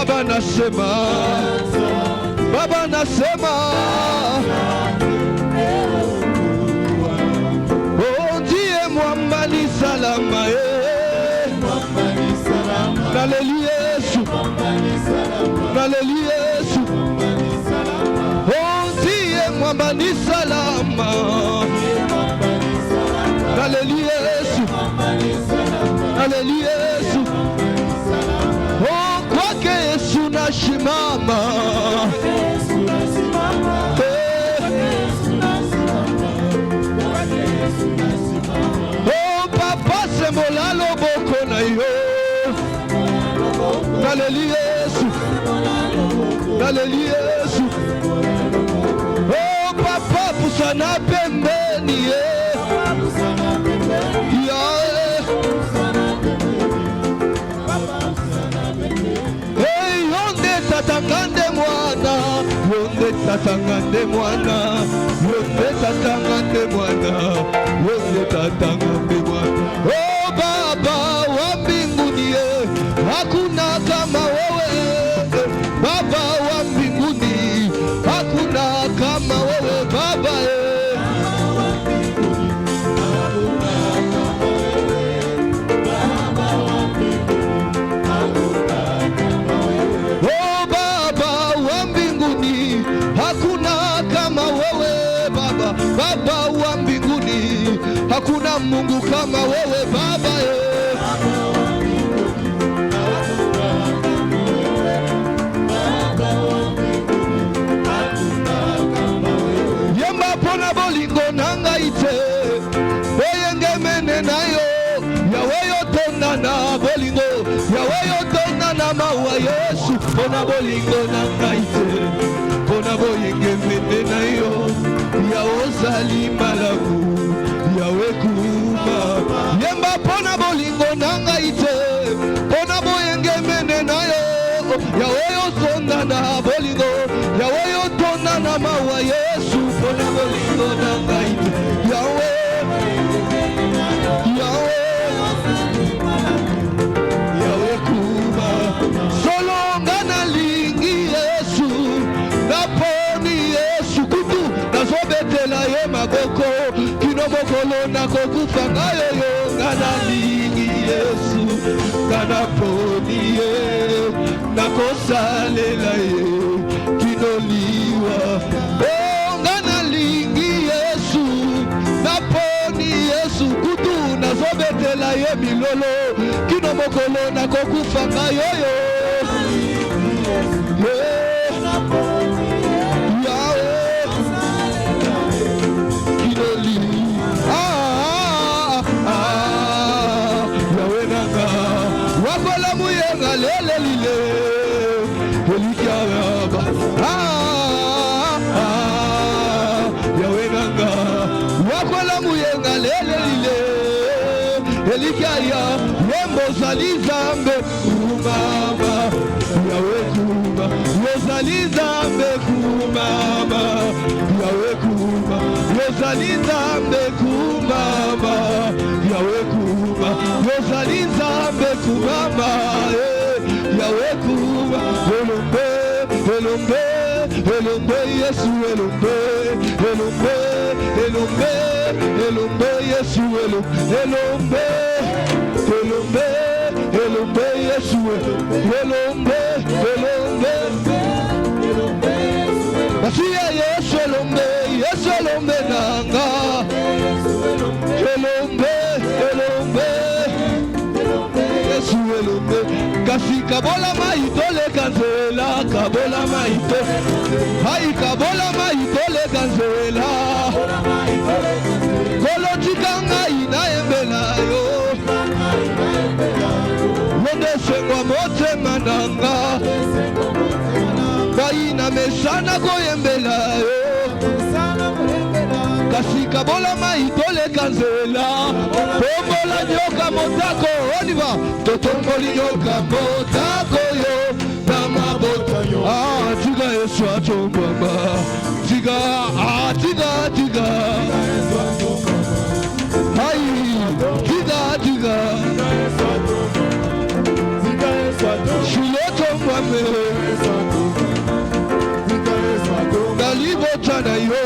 Baba nasema, Baba nasema, oh ndiye mwamba ni salama, naleli Yesu, naleli Yesu, oh ndiye mwamba ni salama, naleli Yesu, naleli Yesu, oh kwake Yesu nashimama, oh papa semolalo boko na yo, naleli Yesu, naleli Yesu, oh papa pusana pembeni tatangande mwana, yonde tatangande mwana, yonde tatangande mwana, yonde tatangande mwana. Oh Baba wa mbinguni, hakuna kama wewe. Baba wa mbinguni, hakuna kama wewe Baba. Baba wa mbinguni, hakuna Mungu kama wewe Baba. Yemba pona bolingo nanga ite, boyenge mene nayo, yawe yotona na bolingo, yawe yotona na mawa Yesu. Pona bolingo nanga ite, pona boyenge mene nayo, yaozali malamu, yawe kuma. Yemba pona bolingo nanga ite, pona boyenge mene nayo, yawe yosonda na bolingo, yawe yotona na mawa Yesu. Pona bolingo nanga ite, yawe, yawe, yawe kuma. Solo ngana lingi Yesu, naponi Yesu kutu, nasobetela ye maboko, kinobokolo nakokufa ngayo yo. Ngana lingi Yesu, ngana poni ye, nakosalela ye, kinoliwa. Oh ngana lingi Yesu, naponi Yesu kutu, nasobetela ye milolo, kinobokolo nakokufa ngayo yo. Elikaya yembo zalizambe kumama, yawe kuma, yozalizambe kumama, yawe kuma, yozalizambe kumama, yawe kuma, yozalizambe kumama, yawe kuma. Elombe, elombe, elombe Yesu, elombe, elombe, elombe, elombe Yesu, elombe, elombe, elombe Yesu, elombe, elombe, Masiya Yesu, elombe, Yesu elombe nanga, elombe, elombe, Yesu elombe. Kasi kabola maitole kanzela, kabola maitole, hai kabola maitole kanzela, kolo chikanga ina embela yo, wende sengwa mote mananga, baina mesana koyembela yo. Kasi kabola maitole kanzela, tombola nyoka motako, oniva, totomboli nyoka motako yo, namabota yo. Tiga Yesu atombamba, tiga, tiga, hai, tiga, shiloto mwame nalibota na yo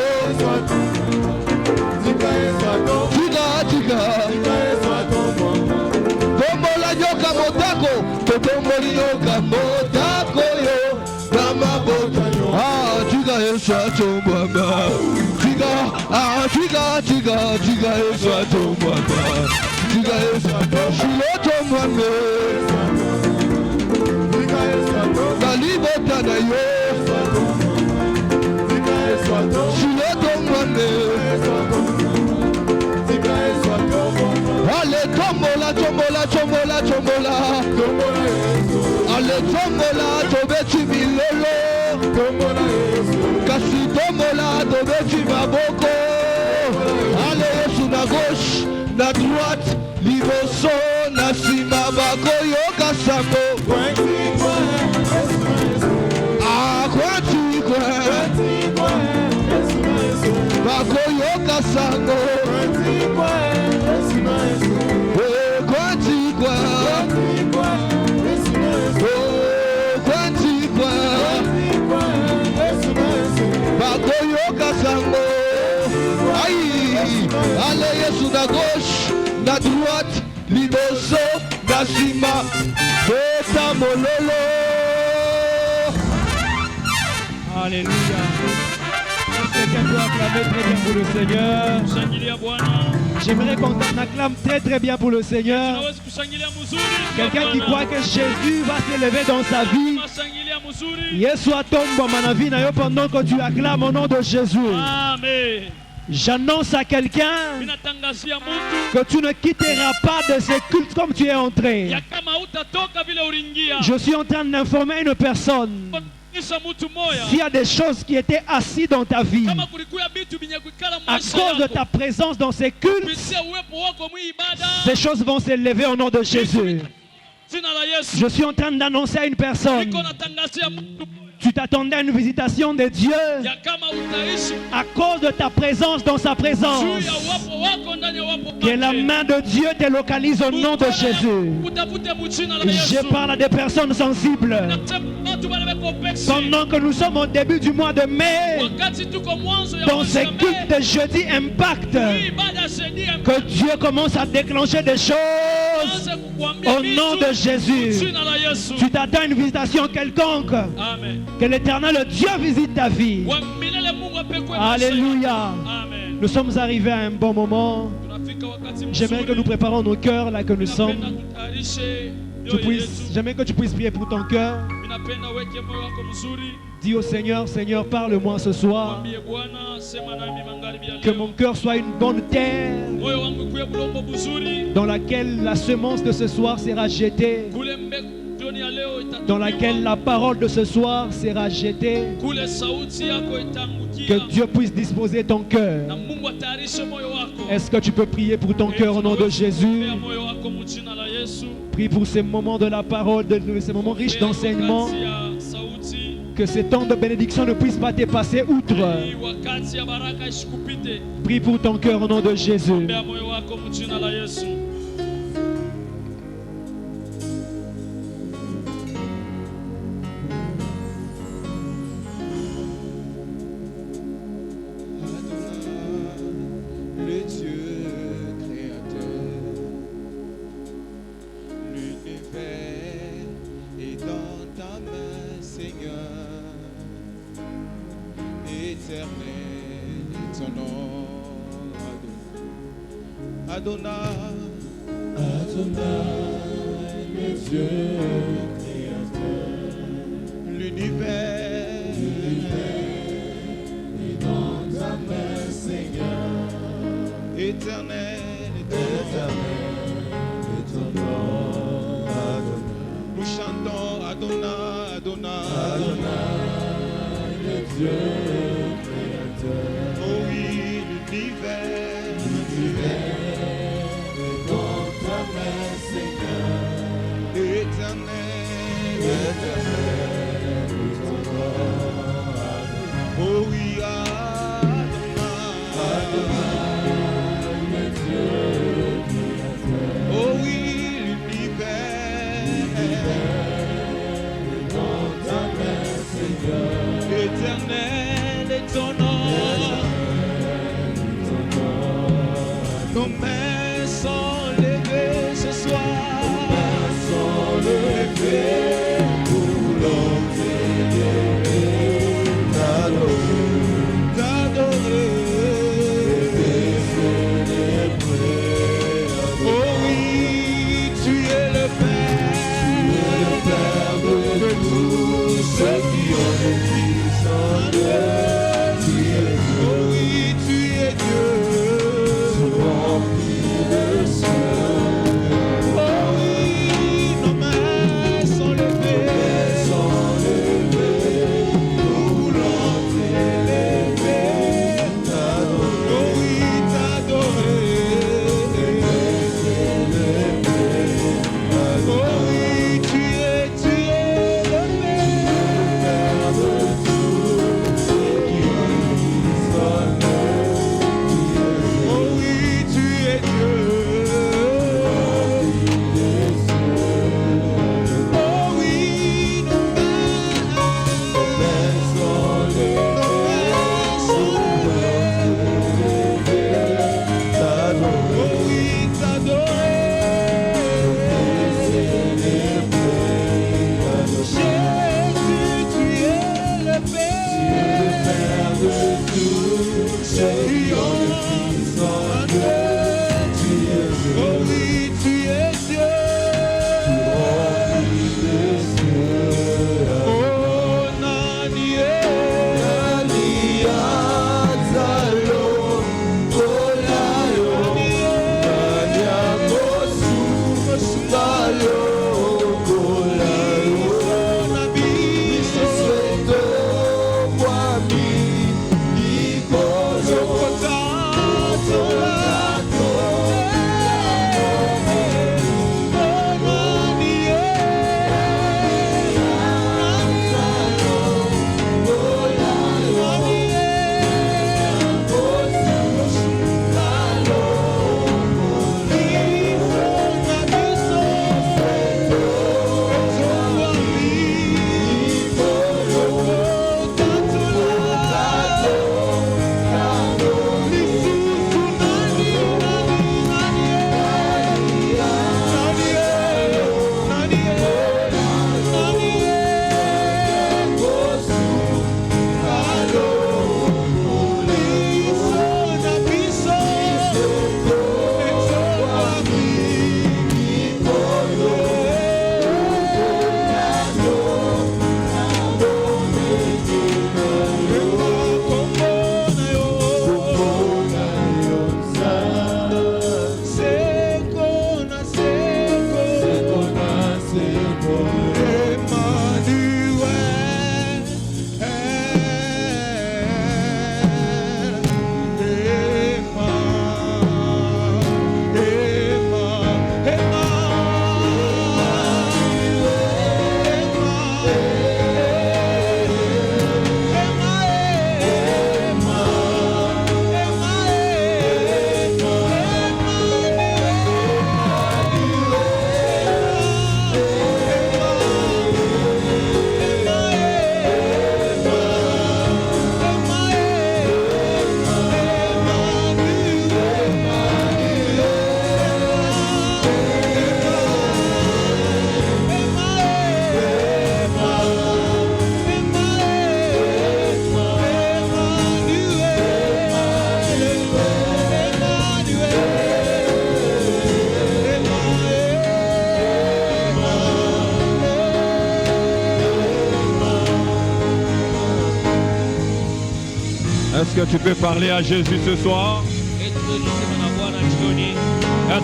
tika tombola nyoka motako totomboli nyoka motako yo na mabota tika Yesu atombwama tika Yesu atombwama tika Yesu shilotombwame nalibota na yo shilotombwame ale tombola ale tombola tobeti milolo kasi tombola tobeti maboko ale Yesu na gauche na droite liboso na sima bakoyoka sango akwatikwe bakoyoka sango allez Yesu na gauche na droite liboso na sima beta mololo. Alléluia. Quelqu'un doit acclamer très bien pour le Seigneur. J'aimerais qu'on acclame très bien pour le Seigneur. Quelqu'un qui croit que Jésus va s'élever dans sa vie. Yesu atomba manavi na yo pendant que tu acclames au nom de Jésus. Amen. J'annonce à quelqu'un que tu ne quitteras pas de ces cultes comme tu es entré. Je suis en train d'informer une personne. S'il y a des choses qui étaient assises dans ta vie à cause de ta présence dans ces cultes, ces choses vont s'élever au nom de Jésus. Je suis en train d'annoncer à une personne. Tu t'attendais à une visitation de Dieu à cause de ta présence dans sa présence. Que la main de Dieu te localise au nom de Jésus. Je parle à des personnes sensibles. Pendant que nous sommes au début du mois de mai, dans ce culte de jeudi Impact, que Dieu commence à déclencher des choses au nom de Jésus. Tu t'attends à une visitation quelconque. Amen. Que l'Éternel Dieu visite ta vie. Alléluia. Amen. Nous sommes arrivés à un bon moment. J'aimerais que nous préparons nos cœurs là que nous sommes. J'aimerais que tu puisses prier pour ton cœur. Dis au Seigneur, Seigneur, parle-moi ce soir. Que mon cœur soit une bonne terre dans laquelle la semence de ce soir sera jetée, dans laquelle la parole de ce soir sera jetée. Que Dieu puisse disposer ton cœur. Est-ce que tu peux prier pour ton cœur au nom de Jésus? Prie pour ces moments de la parole, de ces moments riches d'enseignement. Que ces temps de bénédiction ne puissent pas te passer outre. Prie pour ton cœur au nom de Jésus. Adonai, Adonai, le Dieu créateur, l'univers est dans ta main, Seigneur, éternel, éternel est ton nom, Adonai. Nous chantons Adonai, Adonai, Adonai, le Dieu créateur. Oh oui, l'univers, l'univers. Éternel, éternel, oh oui, Adonai, le Dieu créateur. Oh oui, l'univers est dans nos mains sont levées ce soir. Nos mains sont levées pour l'honorer, t'adorer. Oh oui, tu es le Père de tous ceux qui ont le Fils en eux. Oh oui, tu es Dieu, tu remplis le ciel. Oh oui, nos mains sont levées pour l'entéléver. Oh oui, t'adorer. Oh oui, tu es le Père de tous ceux qui ont le Fils en eux. Oh oui, tu es Dieu. Oh oui, nos mains sont levées. Oh oui, t'adorer. Jésus, tu es le Père de tous ceux qui ont le Fils en eux. Oh oui, tu es Dieu. Oh, Nani, Nani, Azalo, Olayo, Nani, Amosu, Osundalo, Olayo, Nabi, Soto, Wami, Ikozo, Kotato, Lato, Est-ce que tu peux parler à Jésus ce soir? Est-ce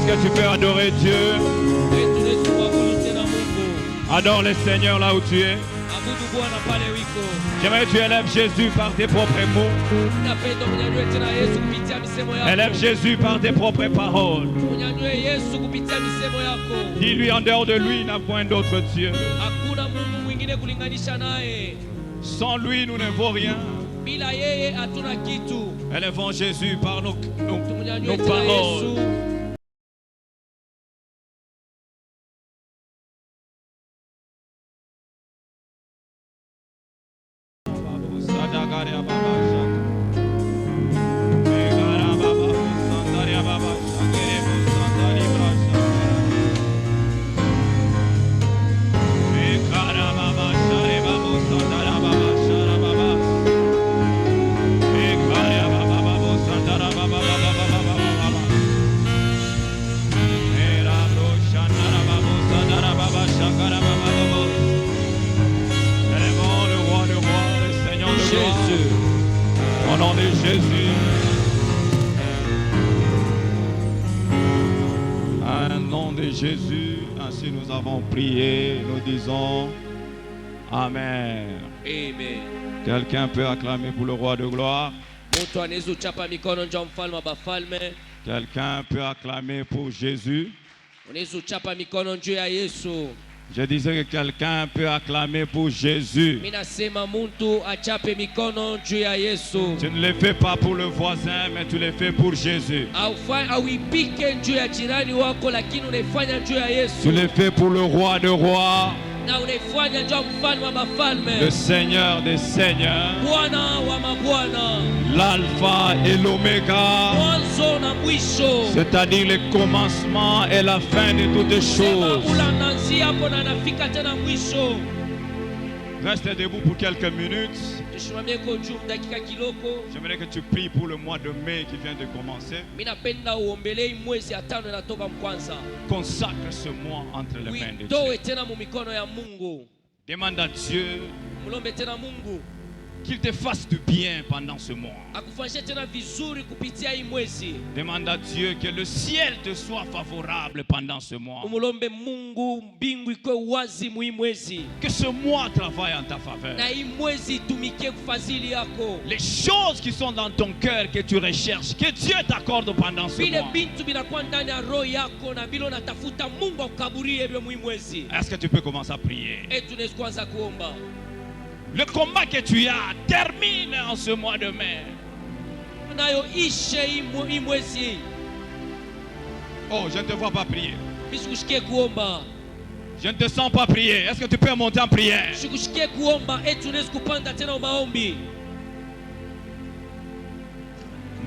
que tu peux adorer Dieu? Adore le Seigneur là où tu es. J'aimerais que tu élèves Jésus par tes propres mots. Élève Jésus par tes propres paroles. Dis-lui en dehors de lui, il n'a point d'autre Dieu. Sans lui, nous ne vaut rien. Élevons Jésus par nos paroles. Jésus. Au nom de Jésus. Au nom de Jésus, ainsi nous avons prié, nous disons Amen. Amen. Quelqu'un peut acclamer pour le roi de gloire. Quelqu'un peut acclamer pour Jésus. Je disais que quelqu'un peut acclamer pour Jésus. Tu ne le fais pas pour le voisin, mais tu le fais pour Jésus. Tu le fais pour le roi de rois, le Seigneur des seigneurs, l'alpha et l'oméga, c'est-à-dire le commencement et la fin de toutes choses. Reste debout pour quelques minutes. J'aimerais que tu pries pour le mois de mai qui vient de commencer. Consacre ce mois entre les mains de Dieu. Demande à Dieu qu'il te fasse du bien pendant ce mois. Demande à Dieu que le ciel te soit favorable pendant ce mois. Que ce mois travaille en ta faveur. Les choses qui sont dans ton cœur que tu recherches, que Dieu t'accorde pendant ce mois. Est-ce que tu peux commencer à prier? Le combat que tu as termine en ce mois de mai. Oh, je ne te vois pas prier. Je ne te sens pas prier. Est-ce que tu peux monter en prière?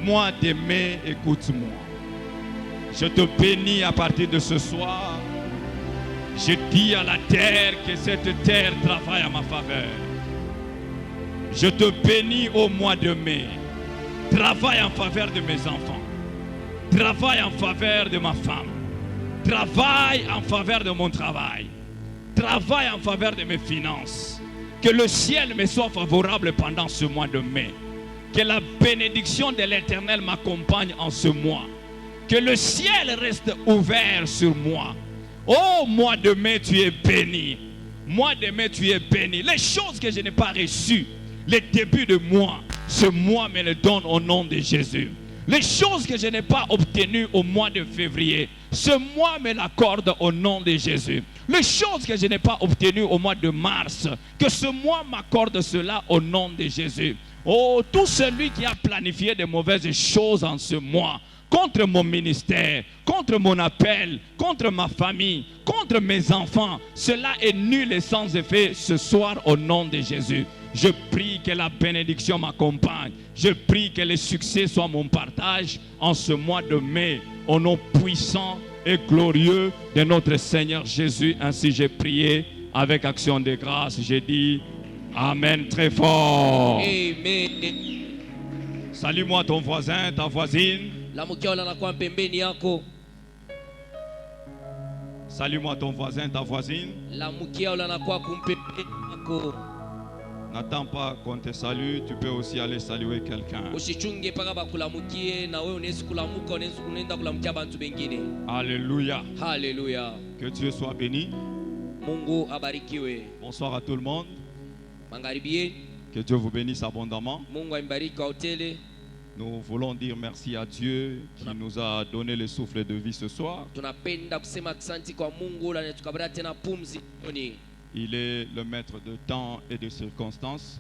Moi de mai, écoute-moi. Je te bénis à partir de ce soir. Je dis à la terre que cette terre travaille à ma faveur. Je te bénis au mois de mai. Travaille en faveur de mes enfants. Travaille en faveur de ma femme. Travaille en faveur de mon travail. Travaille en faveur de mes finances. Que le ciel me soit favorable pendant ce mois de mai. Que la bénédiction de l'Éternel m'accompagne en ce mois. Que le ciel reste ouvert sur moi. Oh, mois de mai, tu es béni. Mois de mai, tu es béni. Les choses que je n'ai pas reçues, les débuts de mois, ce mois me le donne au nom de Jésus. Les choses que je n'ai pas obtenues au mois de février, ce mois me l'accorde au nom de Jésus. Les choses que je n'ai pas obtenues au mois de mars, que ce mois m'accorde cela au nom de Jésus. Oh, tout celui qui a planifié de mauvaises choses en ce mois, contre mon ministère, contre mon appel, contre ma famille, contre mes enfants, cela est nul et sans effet ce soir au nom de Jésus. Je prie que la bénédiction m'accompagne. Je prie que le succès soit mon partage en ce mois de mai. Au nom puissant et glorieux de notre Seigneur Jésus. Ainsi j'ai prié avec action de grâce. J'ai dit Amen très fort. Amen. Salue-moi ton voisin, ta voisine. Salue-moi ton voisin, ta voisine. N'attends pas qu'on te salue, tu peux aussi aller saluer quelqu'un. Alléluia. Alléluia. Que Dieu soit béni. Bonsoir à tout le monde. Que Dieu vous bénisse abondamment. Nous voulons dire merci à Dieu qui nous a donné le souffle de vie ce soir. Il est le maître de temps et de circonstances.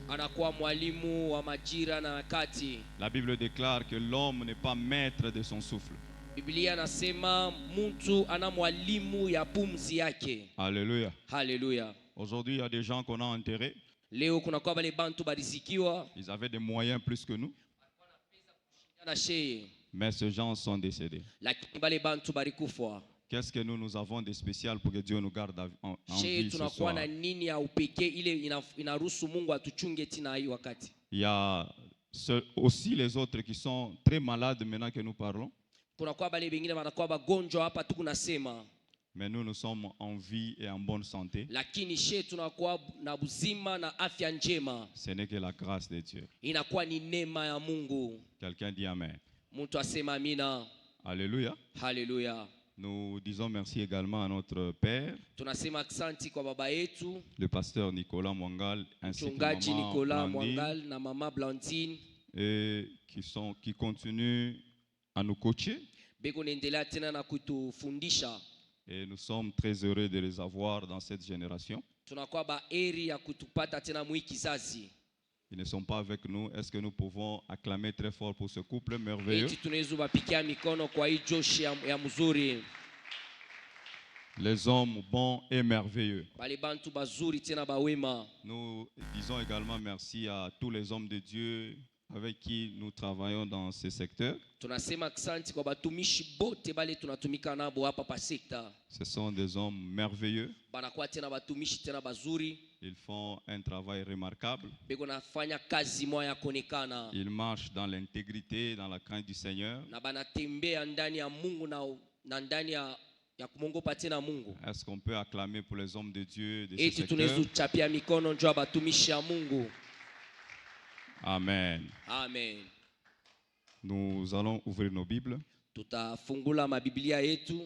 La Bible déclare que l'homme n'est pas maître de son souffle. Alléluia. Alléluia. Aujourd'hui, il y a des gens qu'on a enterrés. Ils avaient des moyens plus que nous. Mais ces gens sont décédés. Qu'est-ce que nous avons de spécial pour que Dieu nous garde en vie ce soir? Il y a aussi les autres qui sont très malades maintenant que nous parlons. Mais nous sommes en vie et en bonne santé. lakini she tunakuwa na uzima na afya njema. Ce n'est que la grâce de Dieu. Inakuwa ni neema ya Mungu. Quelqu'un dit Amen. Mtu asema amina. Alléluia. Haleluya. Nous disons merci également à notre Père, Tunasema asante kwa baba yetu le pasteur Nicolas Mwangal, ainsi que mchungaji maman Nicolas Blandine, Mwangal na mama Blandine et qui continuent à nous coacher. beko naendelea tena na kutufundisha. Et nous sommes très heureux de les avoir dans cette génération. Tunakuwa baheri ya kutupata tena mwi kizazi. Ils ne sont pas avec nous. Est-ce que nous pouvons acclamer très fort pour ce couple merveilleux? Eti tunaweza bapikia mikono kwa hii joshi ya mzuri. Les hommes bons et merveilleux. Bali bantu bazuri tena bawema. Nous disons également merci à tous les hommes de Dieu avec qui nous travaillons dans ce secteur. Tunasema asante kwa batumishi bote bale tunatumika nabo hapa pa sekta. Ce sont des hommes merveilleux. Banakuwa tena batumishi tena bazuri. Ils font un travail remarquable. Beko nafanya kazi moya kuonekana. Ils marchent dans l'intégrité, dans la crainte du Seigneur. Na banatembea ndani ya Mungu na ndani ya kumongopa tena Mungu. Est-ce qu'on peut acclamer pour les hommes de Dieu de ce Eti secteur? tunaweza kuchapia mikono njoo batumishi ya Mungu. Amen. Amen. Nous allons ouvrir nos Bibles. Tutafungula mabiblia yetu.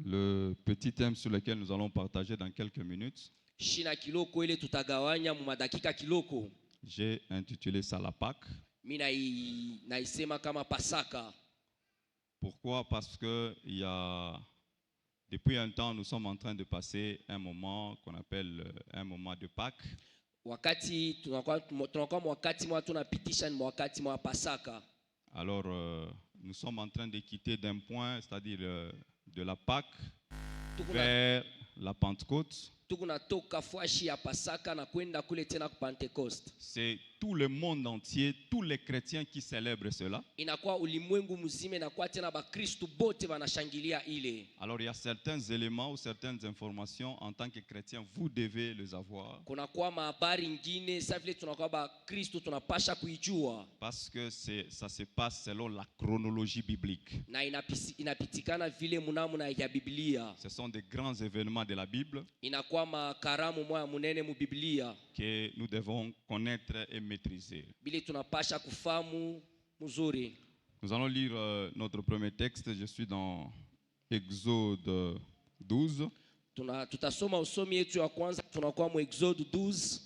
Le petit thème sur lequel nous allons partager dans quelques minutes, Shina kiloko ile tutagawanya mu madakika kiloko. j'ai intitulé ça la Pâque. Mimi naisema kama Pasaka. Pourquoi? Parce que depuis un temps, nous sommes en train de passer un moment qu'on appelle un moment de Pâques. Wakati tunakuwa wakati mwa tunapitisha ni wakati mwa Pasaka. Alors, nous sommes en train de quitter d'un point, c'est-à-dire de la Pâque vers la Pentecôte. Tukunatoka fwashi ya Pasaka na kwenda kule tena ku Pentecost. C'est tout le monde entier, tous les chrétiens qui célèbrent cela. Inakuwa ulimwengu mzima na kwa tena bakristo bote wanashangilia ile. Alors il y a certains éléments ou certaines informations en tant que chrétien, vous devez les avoir. Kuna kwa mahabari nyingine sasa vile tunakuwa bakristo tunapasha kuijua. Parce que ça se passe selon la chronologie biblique. Na inapitikana vile munamuna ya Biblia. Ce sont des grands événements de la Bible. Inakuwa makaramu moya munene mu Biblia que nous devons connaître et maîtriser. bile tunapasha kufahamu mzuri. Nous allons lire notre premier texte. Je suis dans Exode 12. Tutasoma usomi yetu ya kwanza, tunakuwa mu Exode 12.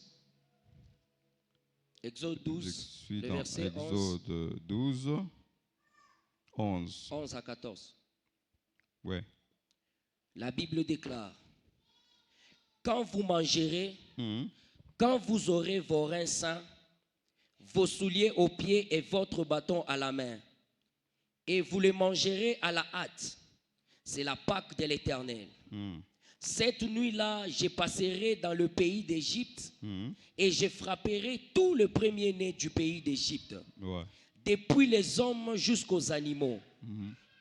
Exode 12. Je suis le dans verset Exode 12, 11. 11 à 14. Ouais. La Bible déclare: quand vous mangerez, quand vous aurez vos reins sains, vos souliers aux pieds et votre bâton à la main, et vous les mangerez à la hâte, c'est la Pâque de l'Éternel. Cette nuit-là, je passerai dans le pays d'Égypte et je frapperai tout le premier-né du pays d'Égypte, depuis les hommes jusqu'aux animaux.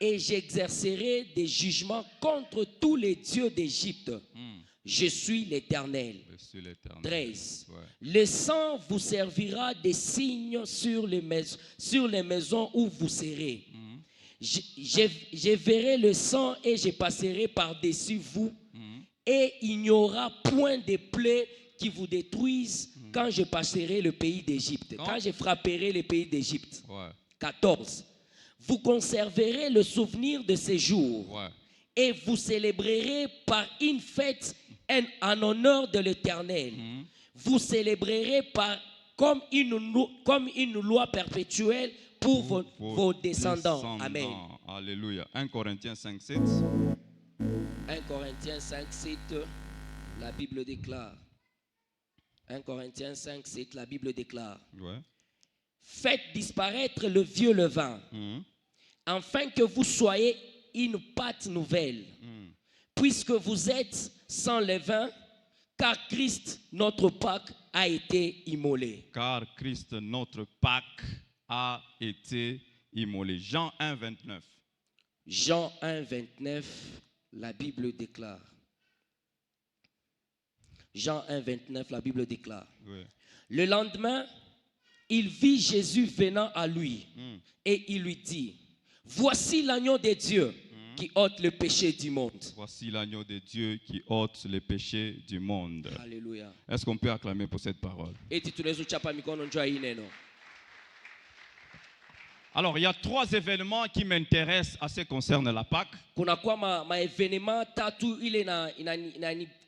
Et j'exercerai des jugements contre tous les dieux d'Égypte. Je suis l'Éternel. 13. Ouais. Le sang vous servira des signes sur les maisons où vous serez. Je verrai le sang et je passerai par-dessus vous. Et il n'y aura point de plaies qui vous détruisent quand je passerai le pays d'Égypte. Quand je frapperai le pays d'Égypte. Ouais. 14. Vous conserverez le souvenir de ces jours. Ouais. Et vous célébrerez par une fête en honneur de l'Éternel. Vous célébrerez comme une loi perpétuelle pour vos descendants. Amen. Alléluia. 1 Corinthiens 5, 7. 1 Corinthiens 5, 7, la Bible déclare. 1 Corinthiens 5, 7, la Bible déclare. Ouais. Faites disparaître le vieux levain, afin que vous soyez une pâte nouvelle, puisque vous êtes sans levain, car Christ, notre Pâque, a été immolé. Car Christ, notre Pâque, a été immolé. Jean 1, 29. Jean 1, 29, la Bible déclare. Jean 1, 29, la Bible déclare. Oui. Le lendemain, il vit Jésus venant à lui et il lui dit: voici l'agneau de Dieu qui ôte le péché du monde. Voici l'agneau de Dieu qui ôte les péchés du monde. Alléluia. Est-ce qu'on peut acclamer pour cette parole? Eti tunaweza kuchapa mikono njoo hii neno. Alors, il y a 3 événements qui m'intéressent à ce qui concerne la Pâque. Kuna kwa ma événement tatu ile na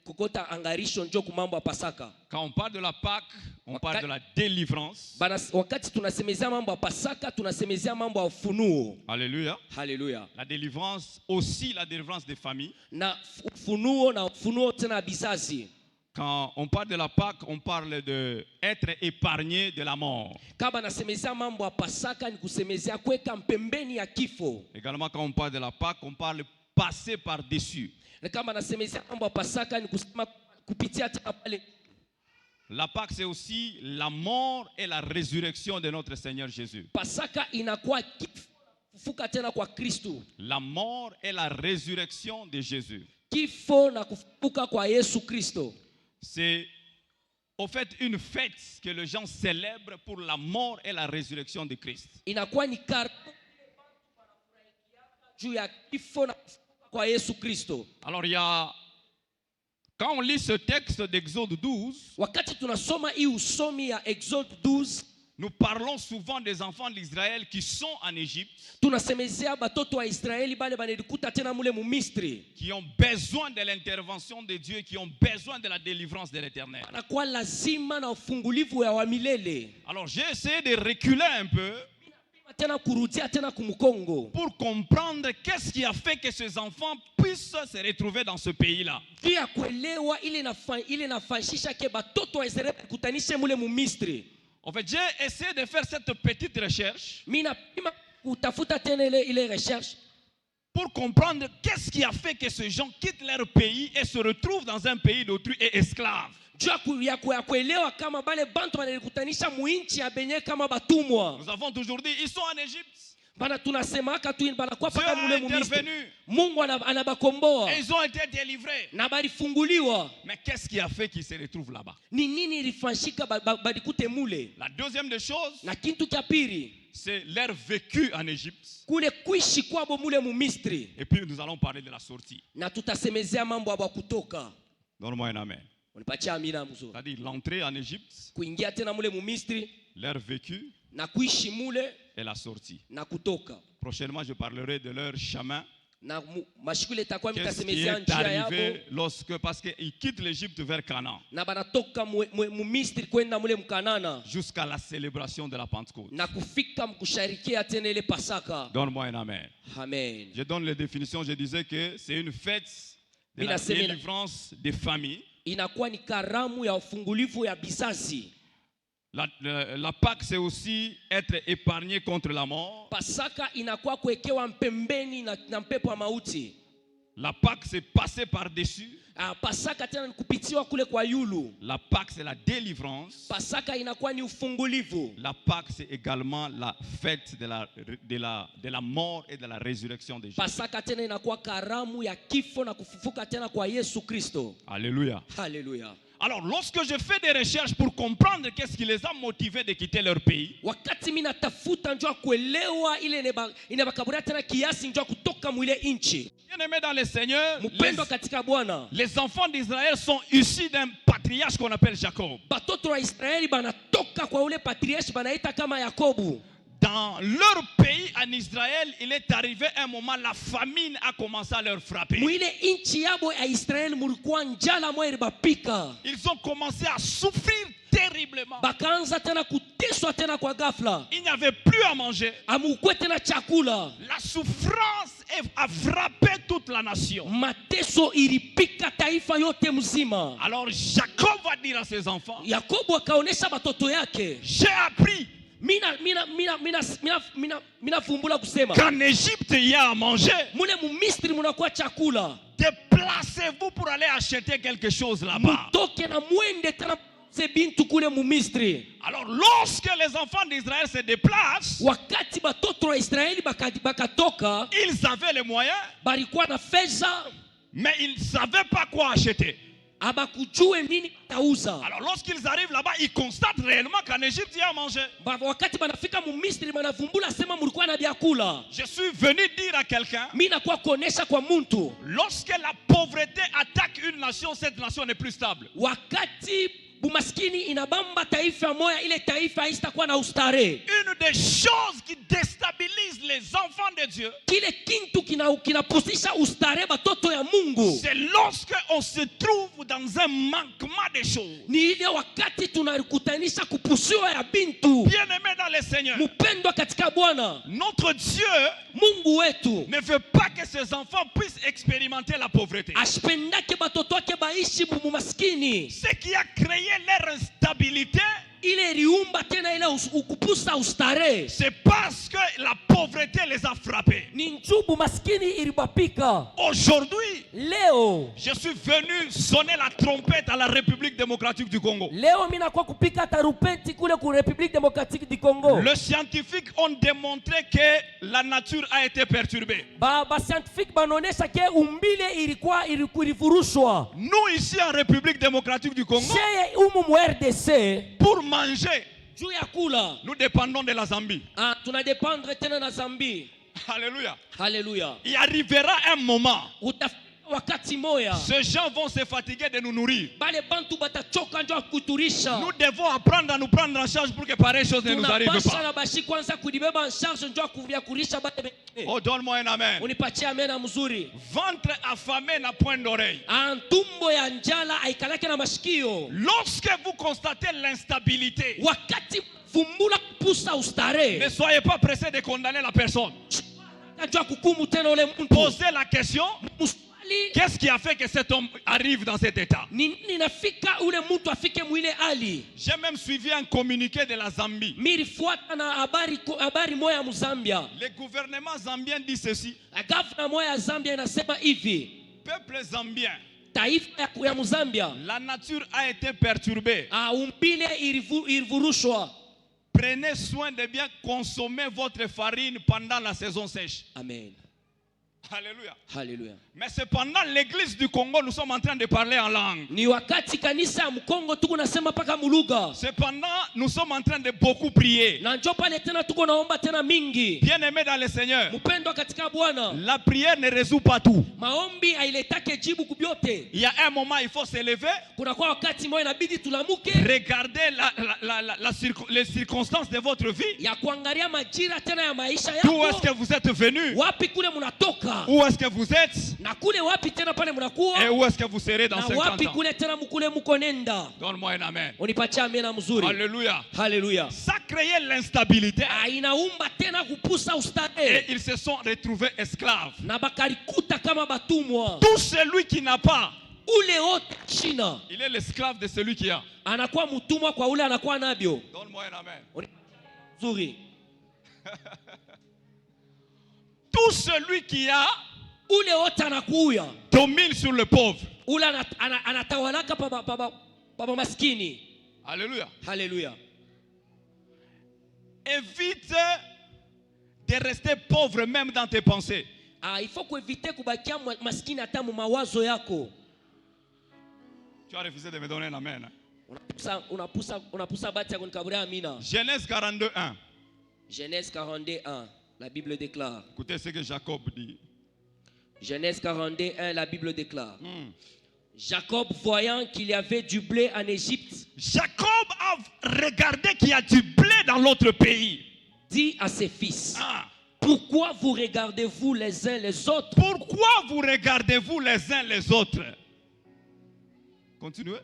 kokota angarisho njoo kumambo ya Pasaka. Quand on parle de la Pâque, on parle de la délivrance. Wakati tunasemezea mambo ya Pasaka, tunasemezea mambo ya ufunuo. Alléluia. Alléluia. La délivrance, aussi la délivrance des familles. Na ufunuo tena bizazi. Quand on parle de la Pâque, on parle de être épargné de la mort. Kama nasemezea mambo ya Pasaka ni kusemezea kweka mpembeni ya kifo. Également, quand on parle de la Pâque, on parle passer par-dessus. Na kama nasemezea mambo ya Pasaka ni kusema kupitia tena pale. La Pâque, c'est aussi la mort et la résurrection de notre Seigneur Jésus. Pasaka inakuwa kufufuka tena kwa Kristo. La mort et la résurrection de Jésus. Kifo na kufufuka kwa Yesu Kristo. C'est au fait une fête que les gens célèbrent pour la mort et la résurrection de Christ. Inakuwa ni juu ya kifo na kufufuka kwa Yesu Kristo. Alors quand on lit ce texte d'Exode 12, wakati tunasoma hii usomi ya Exode 12, nous parlons souvent des enfants d'Israël qui sont en Égypte, tunasemezea batoto wa Israeli bale banelikuta tena mule mu Misri, qui ont besoin de l'intervention de Dieu, qui ont besoin de la délivrance de l'Éternel. anakuwa lazima na ufungulivu ya wa milele. Alors j'ai essayé de reculer un peu tena kurudia tena kumkongo pour comprendre qu'est-ce qui a fait que ces enfants puissent se retrouver dans ce pays-là. Pia kuelewa ile nafanyisha ke batoto wa Israeli kutanishe mule mu Misri. En fait, j'ai essayé de faire cette petite recherche pour comprendre qu'est-ce qui a fait que ces gens quittent leur pays et se retrouvent dans un pays d'autrui et esclaves. Nous avons toujours dit, ils sont en Égypte. Dieu a intervenu. Et ils ont été délivrés. Mais qu'est-ce qui a fait qu'ils se retrouvent là-bas? La deuxième des choses, c'est leur vécu en Égypte. Et puis nous allons parler de la sortie. Donne-moi un amen. C'est-à-dire l'entrée en Égypte, leur vécu et la sortie. Prochainement, je parlerai de leur chemin. Qu'est-ce qui est arrivé parce qu'ils quittent l'Égypte vers Canaan jusqu'à la célébration de la Pentecôte. Donne-moi un amen. Amen. Je donne les définitions. Je disais que c'est une fête de la délivrance des familles. La Pâque, c'est aussi être épargné contre la mort. La Pâque, c'est passer par-dessus. La Pâque, c'est la délivrance. La Pâque, c'est également la fête de la mort et de la résurrection de Jésus. Alléluia. Alléluia. Alors, lorsque je fais des recherches pour comprendre qu'est-ce qui les a motivés de quitter leur pays, bien-aimés dans le Seigneur, les enfants d'Israël sont issus d'un patriarche qu'on appelle Jacob. Dans leur pays, en Israël, il est arrivé un moment, la famine a commencé à leur frapper. Ils ont commencé à souffrir terriblement. Il n'y avait plus à manger. La souffrance a frappé toute la nation. Alors Jacob va dire à ses enfants, j'ai appris qu'en Égypte il y a à manger. Déplacez-vous pour aller acheter quelque chose là-bas. Alors lorsque les enfants d'Israël se déplacent, ils avaient les moyens, mais ils ne savaient pas quoi acheter. abakujue nini tauza. Alors lorsqu'ils arrivent là-bas, ils constatent réellement qu'en Égypte il y a à manger. Wakati banafika mu Misri banavumbula sema mulikuwa na vyakula. Je suis venu dire à quelqu'un, Mimi nakuwa kuonesha kwa muntu, lorsque la pauvreté attaque une nation, cette nation n'est plus stable. Wakati bumaskini inabamba taifa moya, ile taifa haitakuwa na ustare. Une des choses qui déstabilise les enfants de Dieu, kile kintu kinapusisha ustare batoto ya Mungu, c'est lorsque on se trouve dans un manquement de choses. Ni ile wakati tunakutanisha kupusiwa ya bintu. Bien-aimé dans le Seigneur, Mpendwa katika Bwana, notre Dieu Mungu wetu ne veut pas que ses enfants puissent expérimenter la pauvreté. ashipendake batoto wake baishi mumaskini. Ce qui a créé leur instabilité, ile riumba tena ile ukupusa ustare, c'est parce que la pauvreté les a frappés. ni njubu maskini ilibapika. Aujourd'hui, Leo je suis venu sonner la trompette à la République démocratique du Congo. leo mimi nakuwa kupika tarupeti kule ku République démocratique du Congo. Les scientifiques ont démontré que la nature a été perturbée. Ba scientifique banaonesha ke umbile ilikuwa ilifurushwa. Nous ici en République démocratique du Congo, Sheye umu mu RDC pour manger, juu ya kula, nous dépendons de la Zambie. tunadependre tena na Zambie. Alléluia. Haleluya. Il arrivera un moment, Wakati moya ces gens vont se fatiguer de nous nourrir. bale bantu batachoka njo kuturisha. Nous devons apprendre à nous prendre en charge pour que pareille chose ne nous arrive Tunapasha pas. na bashi kwanza kudibeba en charge njo kurisha bale. Oh, donne-moi un amen. Unipatie amena mzuri. Ventre affamé n'a point d'oreille. Antumbo ya njala aikalake na mashikio. Lorsque vous constatez l'instabilité, Wakati fumbula kupusa ustare, ne soyez pas pressés de condamner la personne. njo kukumu tena ule mtu. Posez la question, Muswali, qu'est-ce qui a fait que cet homme arrive dans cet état? nini nafika ule mtu afike mwile ali? J'ai même suivi un communiqué de la Zambie. Mirifuata na habari moya ya Mzambia. Le gouvernement zambien dit ceci. Gavana moya ya Zambia inasema hivi, Peuple zambien, taifa ya Mzambia, la nature a été perturbée. umbile ilivurushwa. Prenez soin de bien consommer votre farine pendant la saison sèche. Amen. Alléluia. Haleluya. Mais cependant, l'église du Congo, nous sommes en train de parler en langue. Ni wakati kanisa ya Mkongo tuko nasema paka muluga. Cependant, nous sommes en train de beaucoup prier. Na njoo pale tena tuko naomba tena mingi. Bien-aimés dans le Seigneur, Mpendwa katika Bwana, la prière ne résout pas tout. maombi hailetake jibu kubyote. Il y a un moment, il faut se lever, Kuna kwa wakati moja inabidi tulamuke regarder les circonstances de votre vie. ya kuangalia majira tena ya maisha D'où est-ce que yako. vous êtes venu? Wapi kule munatoka? Où est-ce que vous êtes? Na kule wapi tena pale Et munakuwa? où est-ce que vous serez dans Na 50 wapi ans? kule tena mukule muko nenda? Donne-moi un amen. Unipatie amena mzuri. Alléluia. Haleluya. Ça créait l'instabilité. Inaumba tena kupusa Et ustare. ils se sont retrouvés esclaves. Na bakalikuta kama batumwa. Tout celui qui n'a pas, Ule wote China il est l'esclave de celui qui a. anakuwa mtumwa kwa ule anakuwa nabyo. Donne-moi un amen. Nzuri. Tout celui qui a Ule wote anakuya. domine sur le pauvre. Ule anatawalaka pa maskini. Alléluia. Haleluya. Évite de rester pauvre même dans tes pensées. Il faut kuevite kubakia maskini hata mu mawazo yako. Tu as refusé de me donner un amen. Unapusa bati ya kunikaburia amina. Genèse 42:1. Genèse 42:1, la Bible déclare. Écoutez ce que Jacob dit. Genèse 42:1, la Bible déclare. Jacob, voyant qu'il y avait du blé en Égypte, Jacob a regardé qu'il y a du blé dans l'autre pays. dit à ses fils, Ah. pourquoi vous regardez-vous les uns les autres? Pourquoi vous regardez-vous les uns les autres? Continuez.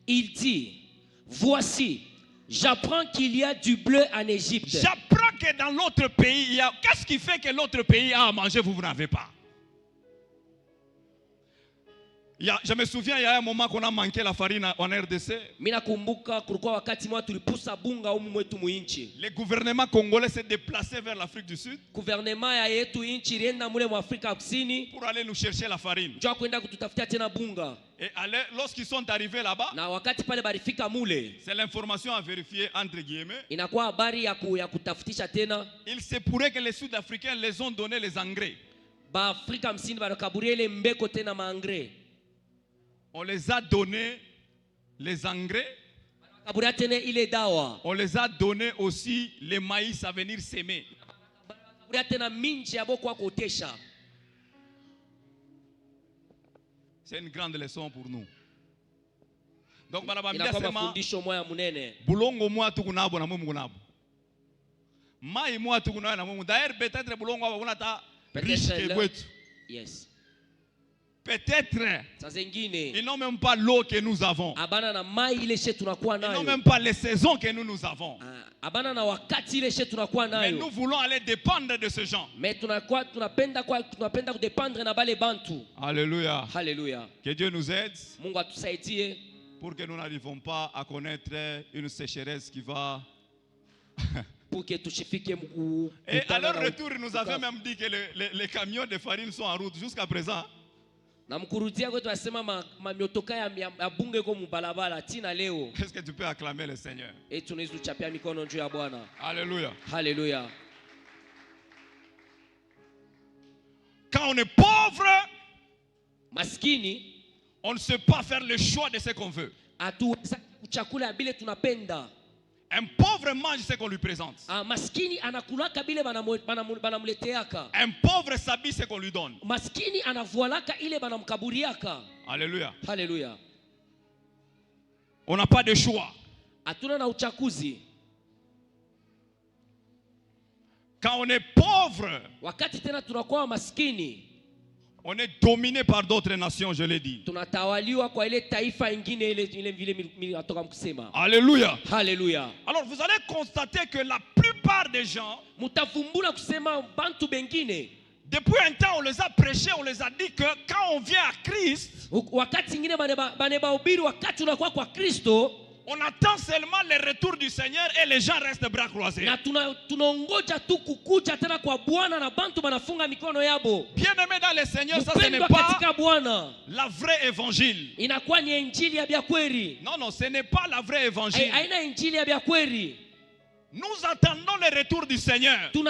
Il dit, voici, j'apprends qu'il y a du blé en Égypte. J'apprends que dans l'autre pays, il y a... Qu'est-ce qui fait que l'autre pays a à manger, vous n'avez pas? Je me souviens, il y a un moment qu'on a manqué la farine en RDC. Mina kumbuka kulikuwa wakati mwa tulipusa bunga humu mwetu muinchi. Le gouvernement congolais s'est déplacé vers l'Afrique du Sud Gouvernement ya yetu inchi ilienda mule mwa Afrika Kusini pour aller nous chercher la farine. njoo kwenda kututafutia tena bunga. Et lorsqu'ils sont arrivés là-bas, Na wakati pale barifika mule, c'est l'information à vérifier entre guillemets. inakuwa habari ya kutafutisha tena. Il se pourrait que les Sud-Africains les ont donné les engrais. Ba Afrika msini barakaburia ile mbeko tena maangre. On les a donné les engrais. On les a donné aussi les maïs à venir s'aimer. C'est une grande leçon pour nous. Donc, boulongo moi tout kunabo na mumu kunabo. Mai moi tout kunabo na mumu. D'ailleurs, peut-être boulongo on a riche que bwetu. Yes. Peut-être ils n'ont même pas l'eau que nous avons. Ils n'ont même pas les saisons que nous avons. Mais nous voulons aller dépendre de ces gens. Alléluia. Alléluia. Que Dieu nous aide pour que nous n'arrivons pas à connaître une sécheresse qui va... Et à leur retour, ils nous avaient même dit que les camions de farine sont en route jusqu'à présent. Est-ce que tu peux acclamer le Seigneur? Alléluia. Alléluia. Quand on est pauvre, maskini, on ne sait pas faire le choix de ce qu'on veut. Un pauvre mange ce qu'on lui présente. Un pauvre s'habille ce qu'on lui donne. Alléluia. Alléluia. On n'a pas de choix. Quand on est pauvre, on est dominé par d'autres nations, je l'ai dit. Alléluia. Alléluia. Alors vous allez constater que la plupart des gens, depuis un temps, on les a prêchés, on les a dit que quand on vient à Christ, on attend seulement le retour du Seigneur et les gens restent bras croisés. Bien aimé dans le Seigneur, ça ce n'est pas la vraie évangile. Non, non, ce n'est pas la vraie évangile. Nous attendons le retour du Seigneur dans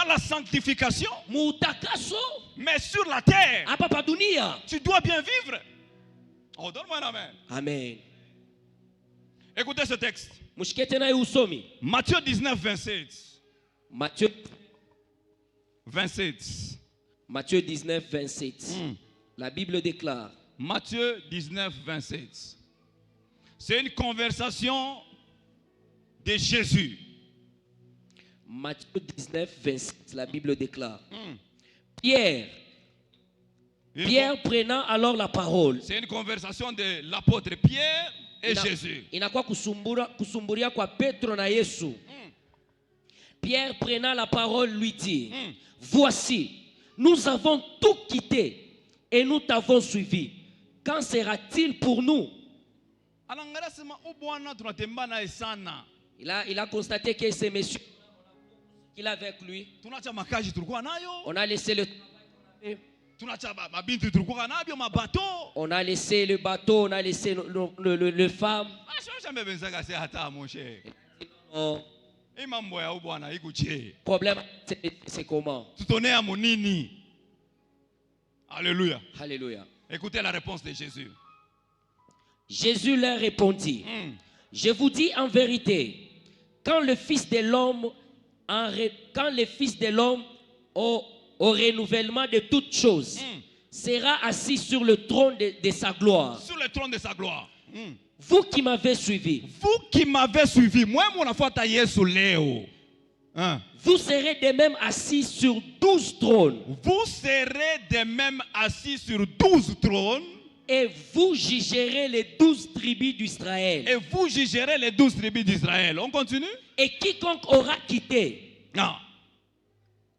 la sanctification, mais sur la terre, tu dois bien vivre. Oh, donne-moi un amen. Amen. Écoutez ce texte. Matthieu 19, 27. Matthieu 27. Matthieu 19, 27. La Bible déclare. Matthieu 19, 27. C'est une conversation de Jésus. Matthieu 19, 27. La Bible déclare. Pierre prenant alors la parole. C'est une conversation de l'apôtre Pierre et Jésus. Pierre prenant la parole lui dit, voici, nous avons tout quitté et nous t'avons suivi. Qu'en sera-t-il pour nous? Il a constaté que ces messieurs qu'il a avec lui, on a laissé le on a laissé le bateau, on a laissé le femme. Problème, c'est comment? Alléluia. Alléluia. Écoutez la réponse de Jésus. Jésus leur répondit, je vous dis en vérité, quand le Fils de l'homme au renouvellement de toutes choses, sera assis sur le trône de sa gloire. Sur le trône de sa gloire. Vous qui m'avez suivi. Vous qui m'avez suivi. Moi, mon enfant taillé sous Léo. Vous serez de même assis sur 12 trônes. Vous serez de même assis sur 12 trônes. Et vous jugerez les 12 tribus d'Israël. Et vous jugerez les 12 tribus d'Israël. On continue. Et quiconque aura quitté. Non.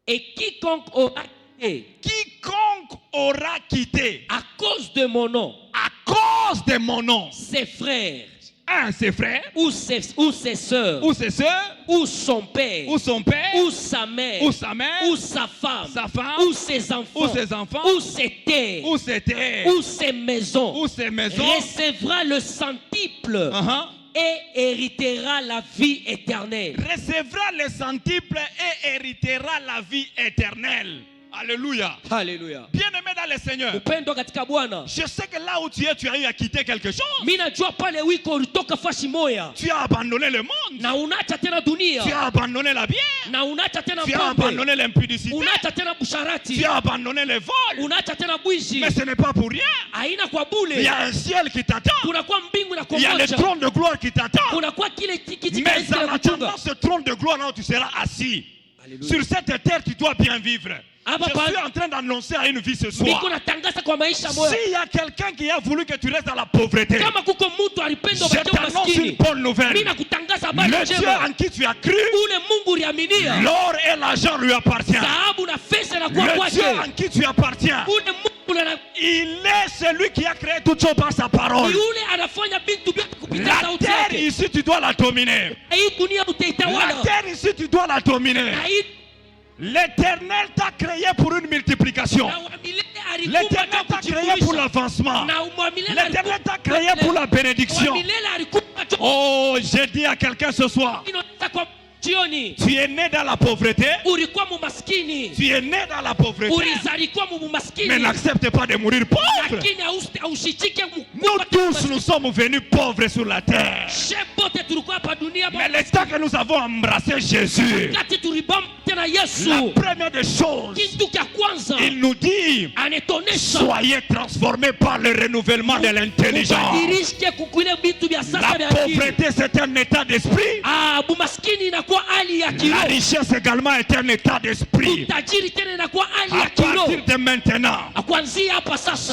Et quiconque aura quitté. Quiconque aura quitté. À cause de mon nom. À cause de mon nom. Ses frères. Ses frères. Ou ses sœurs. Ou ses sœurs. Ou son père. Ou son père. Ou sa mère. Ou sa mère. Ou sa femme. Sa femme. Ou ses enfants. Ou ses enfants. Ou ses terres. Ou ses terres. Ou ses maisons. Ou ses maisons. Recevra le centuple. Et héritera la vie éternelle. Recevra le centuple et héritera la vie éternelle. Alléluia. Alléluia. Bien-aimé dans le Seigneur. Upendo katika Bwana. Je sais que là où tu es, tu as eu à quitter quelque chose. Mimi najua pale wiko ulitoka fashi moya. Tu as abandonné le monde. Na unaacha tena dunia. Tu as abandonné la bière. Na unaacha tena pombe. Tu as abandonné l'impudicité. Unaacha tena busharati. Tu as abandonné les vols. Unaacha tena bwizi. Mais ce n'est pas pour rien. Haina kwa bule. Il y a un ciel qui t'attend. Kunakuwa mbingu na Il y a le trône de gloire qui t'attend. Kunakuwa kile kiti Mais en attendant ce trône de gloire là où tu seras assis. Alléluia. Sur cette terre, tu dois bien vivre. Je suis en train d'annoncer à une vie ce soir. S'il y a quelqu'un qui a voulu que tu restes dans la pauvreté, je t'annonce une bonne nouvelle. Le Dieu en qui tu as cru, l'or et l'argent lui appartiennent. Le Dieu en qui tu appartiens, il est celui qui a créé toutes choses par sa parole. La terre ici, tu dois la dominer. La terre ici, tu dois la dominer. L'Éternel t'a créé pour une multiplication. L'Éternel t'a créé pour l'avancement. L'Éternel t'a créé pour la bénédiction. Oh, j'ai dit à quelqu'un ce soir, tu es né dans la pauvreté. Tu es né dans la pauvreté. Mais n'accepte pas de mourir pauvre. Nous tous, nous sommes venus pauvres sur la terre. Mais le temps que nous avons embrassé Jésus, la première des choses, il nous dit, soyez transformés par le renouvellement de l'intelligence. La pauvreté, c'est un état d'esprit. La richesse également est un état d'esprit. À partir de maintenant,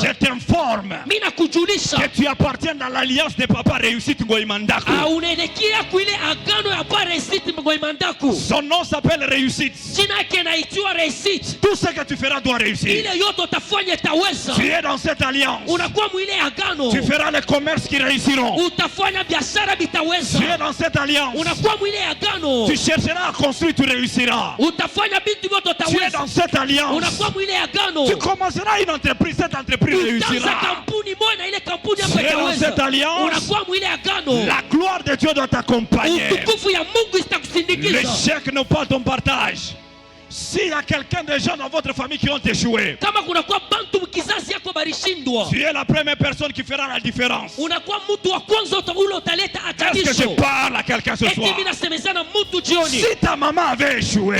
je t'informe que tu appartiens dans l'alliance de Papa Réussite Ngoïmandaku. Son nom s'appelle Réussite. Tout ce que tu feras doit réussir. Tu es dans cette alliance. Tu feras les commerces qui réussiront. Tu es dans cette alliance. Tu chercheras à construire, tu réussiras. Tu es dans cette alliance. Tu commenceras une entreprise, cette entreprise réussira. Tu es dans cette alliance. La gloire de Dieu doit t'accompagner. Les chèques n'ont pas ton partage. S'il y a quelqu'un de gens dans votre famille qui ont échoué, tu es la première personne qui fera la différence. Est-ce que je parle à quelqu'un ce soir? Si ta maman avait échoué,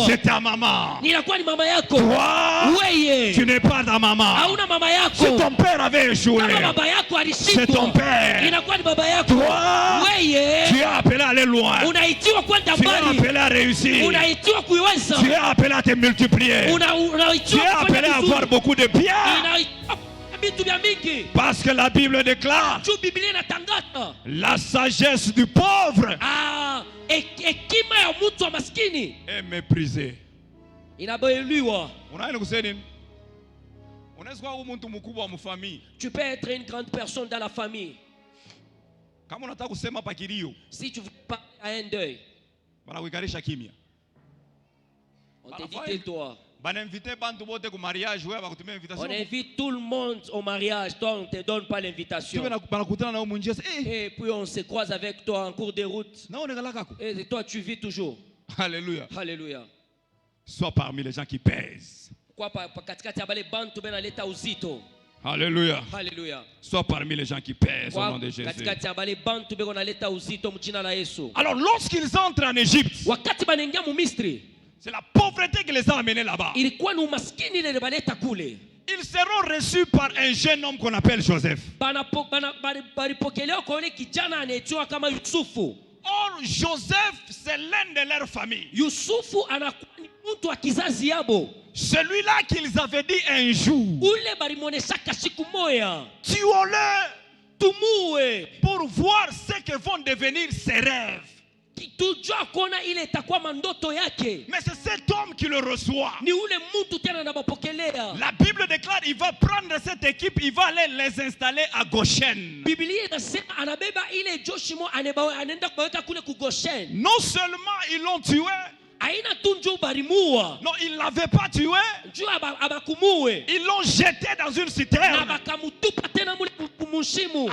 c'est ta maman. Toi, tu n'es pas ta maman. Si ton père avait échoué, c'est ton père. Toi, tu es appelé à aller loin. Tu es appelé à réussir. Tu es appelé à te multiplier. Tu es appelé à avoir beaucoup de biens. Parce que la Bible déclare la sagesse du pauvre est méprisée. Tu peux être une grande personne dans la famille. Si tu veux parler à un deuil, on te dit tais-toi. On invite tout le monde au mariage. Toi, on ne te donne pas l'invitation. Et puis on se croise avec toi en cours de route. Et toi, tu vis toujours. Alléluia. Alléluia. Sois parmi les gens qui pèsent. Alléluia. Alléluia. Sois parmi les gens qui pèsent au nom de Jésus. Alors lorsqu'ils entrent en Égypte, c'est la pauvreté qui les a amenés là-bas. Ils seront reçus par un jeune homme qu'on appelle Joseph. Or, Joseph, c'est l'un de leur famille. Celui-là qu'ils avaient dit un jour, tuons-le pour voir ce que vont devenir ses rêves. Mais c'est cet homme qui le reçoit. La Bible déclare qu'il va prendre cette équipe, il va aller les installer à Goshen. Non seulement ils l'ont tué, non, ils ne l'avaient pas tué. Ils l'ont jeté dans une citerne.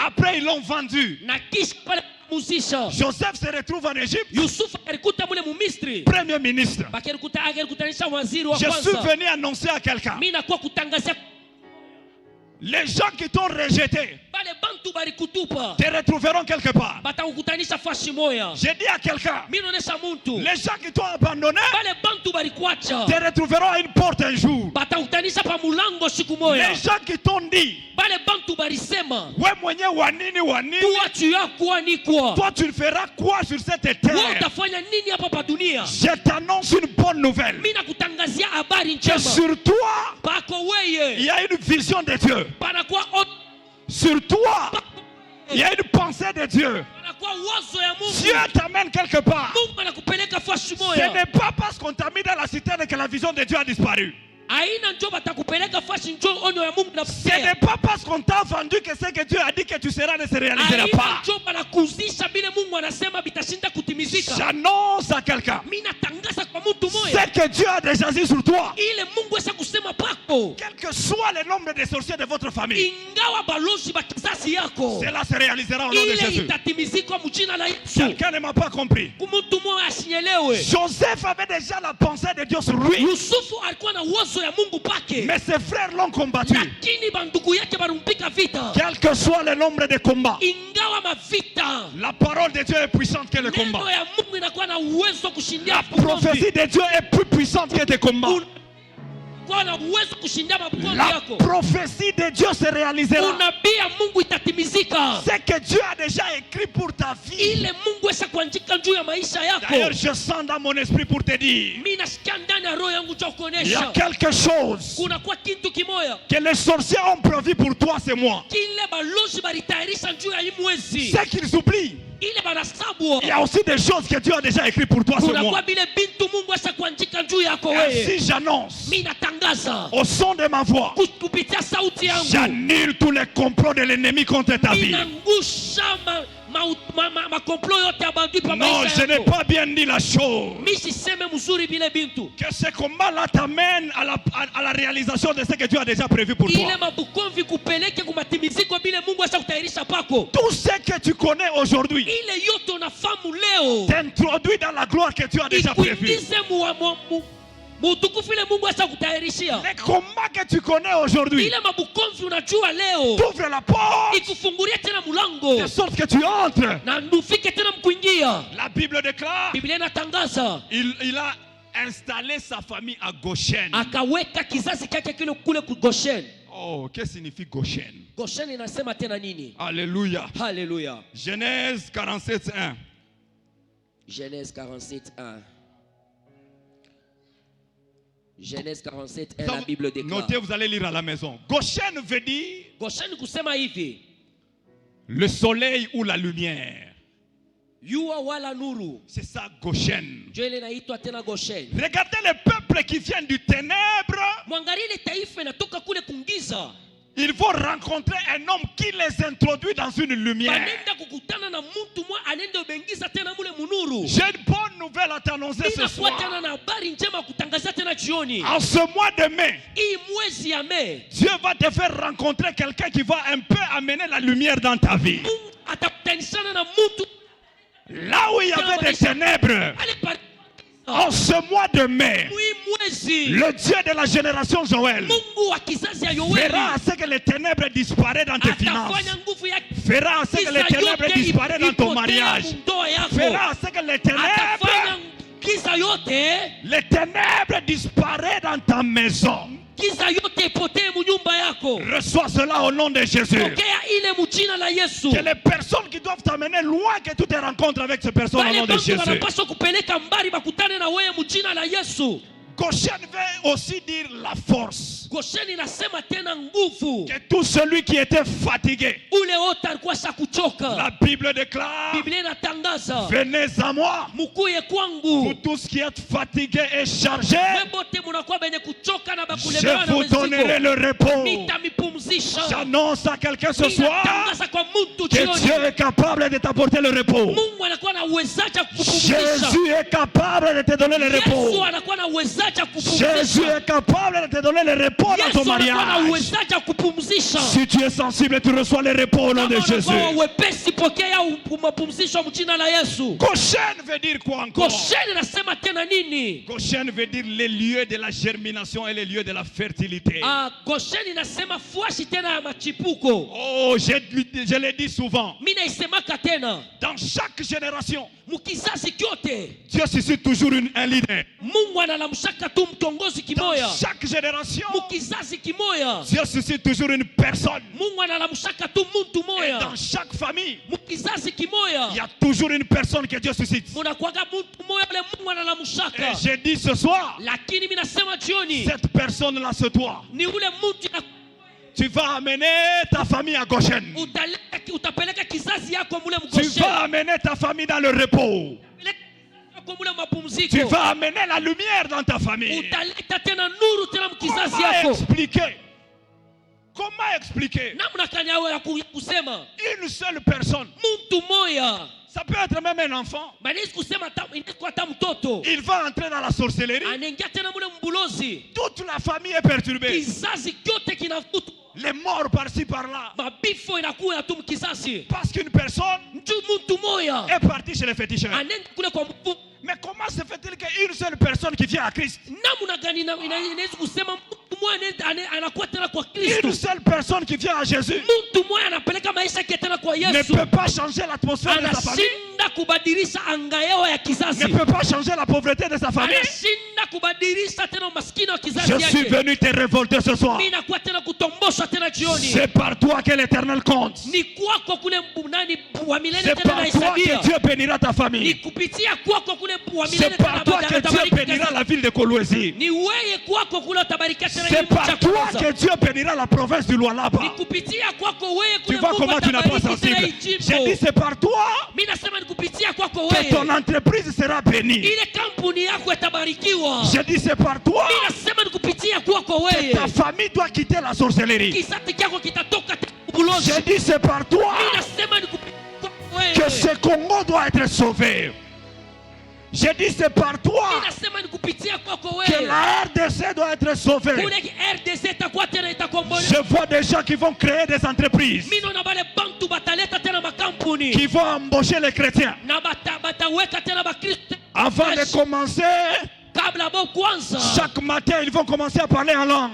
Après, ils l'ont vendu. Joseph se retrouve en Égypte. Premier ministre. Je suis venu annoncer à quelqu'un. Les gens qui t'ont rejeté te retrouveront quelque part. J'ai dit à quelqu'un, les gens qui t'ont abandonné te retrouveront à une porte un jour. Les gens qui t'ont dit, toi tu feras quoi sur cette terre? Je t'annonce une bonne nouvelle. Que sur toi, il y a une vision de Dieu. Sur toi, il y a une pensée de Dieu. Dieu t'amène quelque part. Ce n'est pas parce qu'on t'a mis dans la citerne que la vision de Dieu a disparu. Ce n'est pas parce qu'on t'a vendu que ce que Dieu a dit que tu seras ne se réalisera pas. J'annonce à quelqu'un ce que Dieu a déjà dit sur toi. Quel que soit le nombre de sorciers de votre famille, cela se réalisera au nom de Jésus. Quelqu'un ne m'a pas compris. Joseph avait déjà la pensée de Dieu sur lui. Mais ses frères l'ont combattu. Quel que soit le nombre de combats, la parole de Dieu est puissante que le combat. La prophétie de Dieu est plus puissante que tes combats. La prophétie de Dieu se réalisera. C'est que Dieu a déjà écrit pour ta vie. D'ailleurs, je sens dans mon esprit pour te dire, il y a quelque chose que les sorciers ont prévu pour toi, c'est moi. C'est qu'ils oublient. Il y a aussi des choses que Dieu a déjà écrites pour toi, c'est moi. Ainsi j'annonce, au son de ma voix, j'annule tous les complots de l'ennemi contre ta vie. Non, je n'ai pas bien dit la chose. Que ce combat-là t'amène à la réalisation de ce que Dieu a déjà prévu pour toi. Tout ce que tu connais aujourd'hui t'introduit dans la gloire que Dieu a déjà prévue. Les combats que tu connais aujourd'hui t'ouvrent la porte de sorte que tu entres. La Bible déclare, il a installé sa famille à Goshen. Oh, qu'est-ce que signifie Goshen? Alléluia. Alléluia. Genèse 47:1. Genèse 47:1. Genèse 47:1, la Bible déclare. Notez, vous allez lire à la maison. Goshen veut dire le soleil ou la lumière. C'est ça, Goshen. Regardez les peuples qui viennent du ténèbre. Ils vont rencontrer un homme qui les introduit dans une lumière. J'ai une bonne nouvelle à t'annoncer ce soir. En ce mois de mai, Dieu va te faire rencontrer quelqu'un qui va un peu amener la lumière dans ta vie. Là où il y avait des ténèbres, en ce mois de mai, le Dieu de la génération Joël fera à ce que les ténèbres disparaissent dans tes finances, fera à ce que les ténèbres disparaissent dans ton mariage, fera à ce que les ténèbres disparaissent dans ta maison. Reçois cela au nom de Jésus. Que les personnes qui doivent t'amener loin, que tu te rencontres avec ces personnes au nom de Jésus. Goshen veut aussi dire la force. Que tout celui qui était fatigué, la Bible déclare, venez à moi, vous tous qui êtes fatigués et chargés, je vous donnerai le repos. J'annonce à quelqu'un ce soir que Dieu est capable de t'apporter le repos. Jésus est capable de te donner le repos. Jésus est capable de te donner le repos dans ton mariage. Si tu es sensible, tu reçois le repos au nom de Jésus. Goshen veut dire quoi encore? Goshen veut dire les lieux de la germination et les lieux de la fertilité. Oh, je l'ai dit souvent. Dans chaque génération, Dieu suscite toujours un leader. Dans chaque génération, Dieu suscite toujours une personne. Et dans chaque famille, il y a toujours une personne que Dieu suscite. Et j'ai dit ce soir, cette personne-là, c'est toi. Tu vas amener ta famille à Goshen. Tu vas amener ta famille dans le repos. Tu vas amener la lumière dans ta famille. Comment expliquer une seule personne? Ça peut être même un enfant. Il va entrer dans la sorcellerie. Toute la famille est perturbée. Les morts par-ci par-là. Parce qu'une personne est partie chez les féticheurs. Mais comment se fait-il qu'une seule personne qui vient à Christ, une seule personne qui vient à Jésus, ne peut pas changer l'atmosphère de sa famille, ne peut pas changer la pauvreté de sa famille? Je suis venu te révolter ce soir. C'est par toi que l'Éternel compte. C'est par toi que Dieu bénira ta famille. C'est par toi que Dieu bénira la ville de Kolwezi. C'est par toi que Dieu bénira la province du Lualaba. Tu vois comment tu n'as pas sensible. J'ai dit c'est par toi que ton entreprise sera bénie. J'ai dit c'est par toi que ta famille doit quitter la sorcellerie. J'ai dit c'est par toi que ce Congo doit être sauvé. J'ai dit c'est par toi que la RDC doit être sauvée. Je vois des gens qui vont créer des entreprises, qui vont embaucher les chrétiens. Avant de commencer, chaque matin ils vont commencer à parler en langue.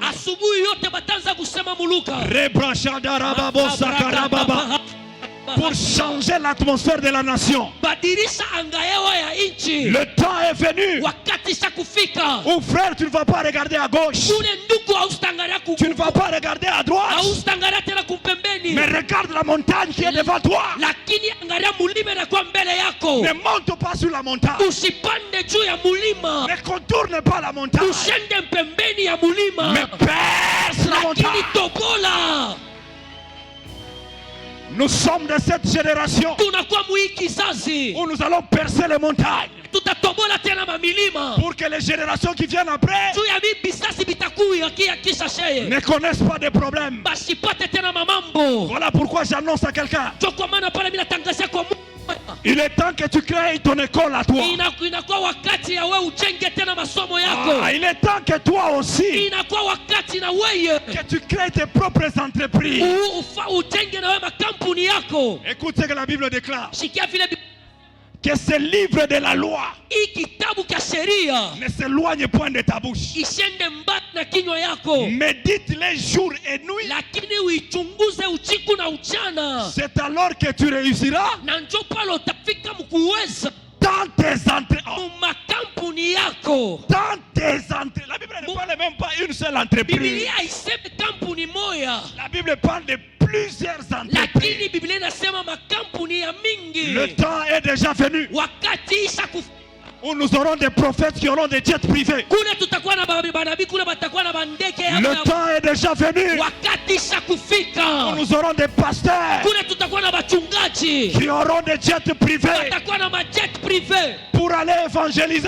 Pour changer l'atmosphère de la nation. Le temps est venu où frère tu ne vas pas regarder à gauche, tu ne vas pas regarder à droite, mais regarde la montagne qui est devant toi. Ne monte pas sur la montagne, ne contourne pas la montagne, mais perce la montagne. Nous sommes de cette génération où nous allons percer les montagnes pour que les générations qui viennent après ne connaissent pas de problèmes. Voilà pourquoi j'annonce à quelqu'un: il est temps que tu crées ton école à toi. Il est temps que toi aussi que tu crées tes propres entreprises. Écoute ce que la Bible déclare: que ce livre de la loi ne s'éloigne point de ta bouche. Médite-les jour et nuit. C'est alors que tu réussiras dans tes entrées. Dans tes entrées. La Bible ne parle même pas une seule entreprise. La Bible parle de plusieurs entreprises. Le temps est déjà venu où nous aurons des prophètes qui auront des jets privés. Le temps est déjà venu où nous aurons des pasteurs qui auront des jets privés pour aller évangéliser.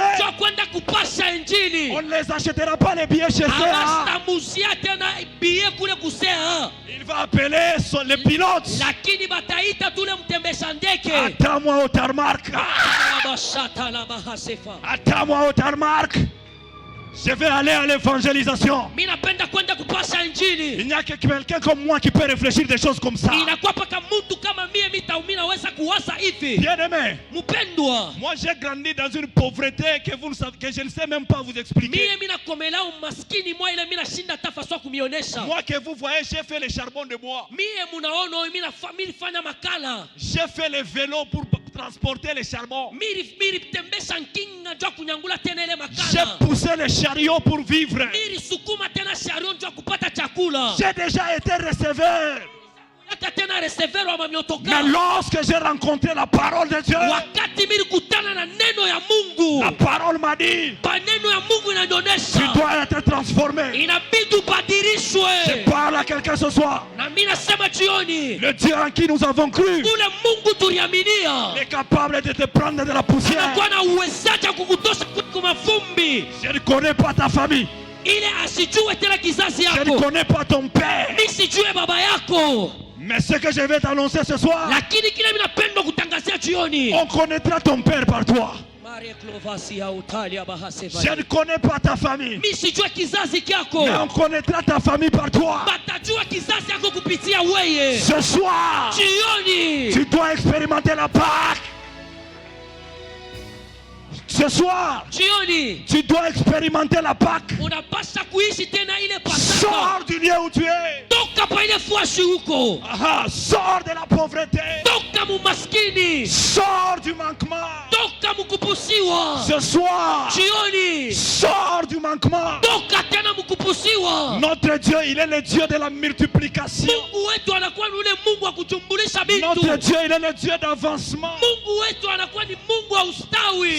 On ne les achètera pas les billets chez eux. Il va appeler les pilotes. Attends-moi au tarmac. Attends-moi au tarmac. Je vais aller à l'évangélisation. Mimi napenda kwenda kupasha injili. Il n'y a que quelqu'un comme moi qui peut réfléchir des choses comme ça. Inakuwa paka mtu kama mimi naweza kuwaza hivi. Bien-aimé. Mpendwa. Moi j'ai grandi dans une pauvreté que vous ne savez, que je ne sais même pas vous expliquer. Mimi nakomela umaskini mwa ile mimi nashinda tafaswa kumionesha. Moi que vous voyez, j'ai fait le charbon de bois. Mimi munaona mimi nafanya makala. J'ai fait le vélo pour transporter le charbon. Mimi tembesha nkinga ndio kunyangula tena ile makala. J'ai poussé le chariot pour vivre. Mimi sukuma tena chariot ndio kupata chakula. J'ai déjà été receveur. Mais lorsque j'ai rencontré la parole de Dieu, la parole m'a dit, tu dois être transformé. Je parle à quelqu'un ce soir. Le Dieu en qui nous avons cru est capable de te prendre de la poussière. Je ne connais pas ta famille. Je ne connais pas ton père. Mais ce que je vais t'annoncer ce soir, on connaîtra ton père par toi. Je ne connais pas ta famille, mais on connaîtra ta famille par toi. Ce soir, tu dois expérimenter la Pâque. Ce soir, tu dois expérimenter la Pâque. Sors du lieu où tu es. Sors de la pauvreté. Sors du manquement. Ce soir, sors du manquement. Notre Dieu, il est le Dieu de la multiplication. Notre Dieu, il est le Dieu d'avancement.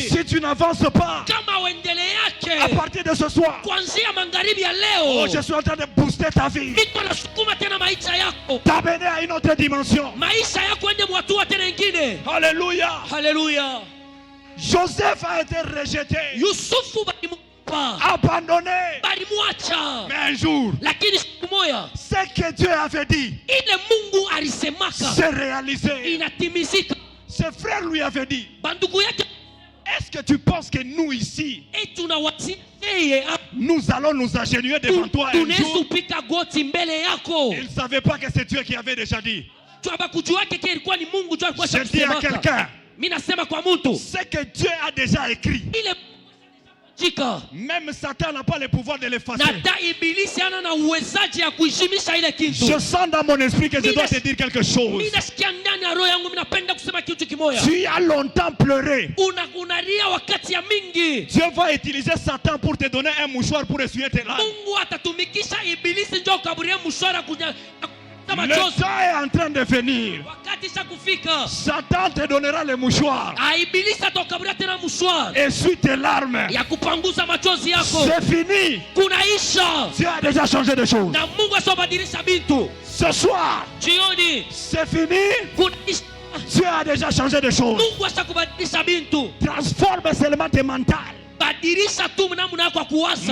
Si tu n'avances pas, à partir de ce soir, je suis en train de booster ta vie, t'amener à une autre dimension. Alléluia. Alléluia. Joseph a été rejeté, abandonné, mais un jour, ce que Dieu avait dit s'est réalisé. Ses frères lui avaient dit, est-ce que tu penses que nous ici, nous allons nous agenouiller devant toi un jour? Ils ne savaient pas que c'est Dieu qui avait déjà dit. Je dis à quelqu'un, ce que Dieu a déjà écrit, même Satan n'a pas le pouvoir de l'effacer. Je sens dans mon esprit que je dois te dire quelque chose. Tu as longtemps pleuré. Dieu va utiliser Satan pour te donner un mouchoir pour essuyer tes larmes. Le temps est en train de venir. Satan te donnera le mouchoir. Essuie tes larmes. C'est fini. Dieu a déjà changé de choses. Ce soir, c'est fini. Dieu a déjà changé de choses. Transforme seulement tes mentales.